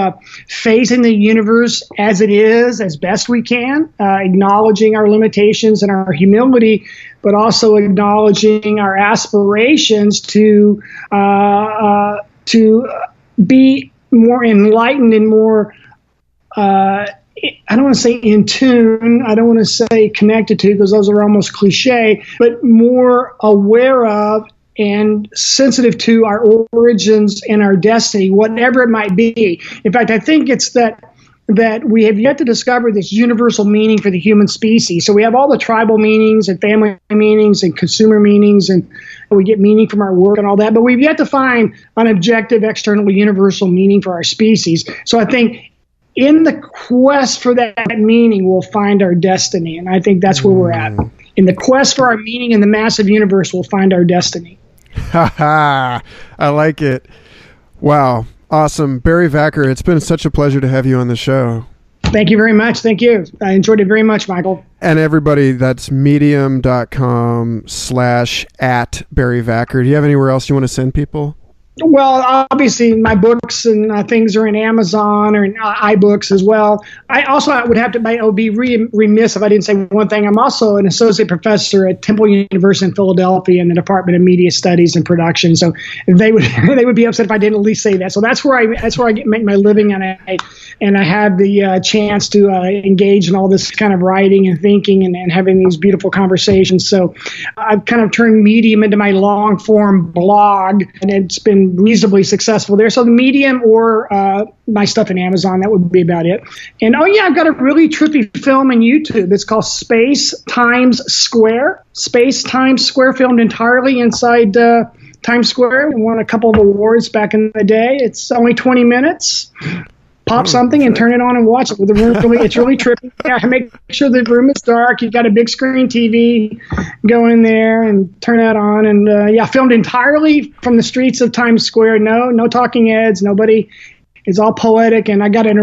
facing the universe as it is, as best we can, acknowledging our limitations and our humility, but also acknowledging our aspirations to be more enlightened and more I don't want to say in tune, I don't want to say connected to, because those are almost cliche, but more aware of and sensitive to our origins and our destiny, whatever it might be. In fact, I think it's that we have yet to discover this universal meaning for the human species. So we have all the tribal meanings and family meanings and consumer meanings, and we get meaning from our work and all that, but we've yet to find an objective, external, universal meaning for our species. So I think in the quest for that meaning, we'll find our destiny. And I think that's where we're at. In the quest for our meaning in the massive universe, we'll find our destiny. Ha ha! I like it. Wow. Awesome. Barry Vacker, it's been such a pleasure to have you on the show. Thank you very much. Thank you. I enjoyed it very much, Michael. And everybody, that's medium.com/@Barry Vacker. Do you have anywhere else you want to send people? Well, obviously, my books and things are in Amazon or in iBooks as well. I would have to. I would be remiss if I didn't say one thing. I'm also an associate professor at Temple University in Philadelphia in the Department of Media Studies and Production. So they would be upset if I didn't at least say that. So that's where I make my living, and and I had the chance to engage in all this kind of writing and thinking and having these beautiful conversations. So I've kind of turned Medium into my long form blog, and it's been reasonably successful there. So the Medium or my stuff in Amazon, that would be about it. And I've got a really trippy film on YouTube. It's called Space Times Square. Space Times Square, filmed entirely inside Times Square. We won a couple of awards back in the day. It's only 20 minutes. Pop something and turn it on and watch it. With the room, it's really trippy. Yeah, make sure the room is dark. You've got a big screen TV. Go in there and turn that on. And filmed entirely from the streets of Times Square. No talking heads. Nobody. It's all poetic, and I got an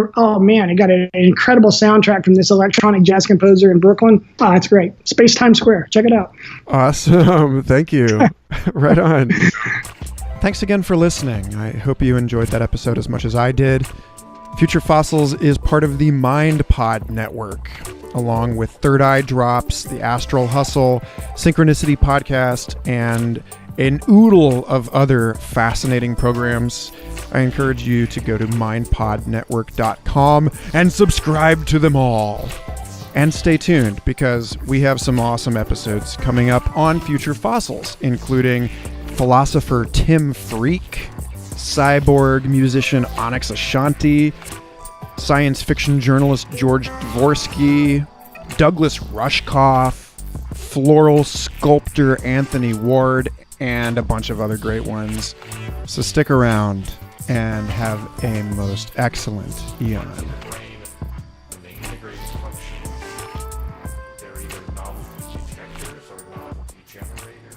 incredible soundtrack from this electronic jazz composer in Brooklyn. Oh, that's great. Space Times Square. Check it out. Awesome. Thank you. Right on. Thanks again for listening. I hope you enjoyed that episode as much as I did. Future Fossils is part of the MindPod network, along with Third Eye Drops, the Astral Hustle, Synchronicity Podcast, and an oodle of other fascinating programs. I encourage you to go to mindpodnetwork.com and subscribe to them all. And stay tuned, because we have some awesome episodes coming up on Future Fossils, including philosopher Tim Freak, cyborg musician Onyx Ashanti, science fiction journalist George Dvorsky, Douglas Rushkoff, floral sculptor Anthony Ward, and a bunch of other great ones. So stick around and have a most excellent eon. They're either novelty detectors or novelty generators.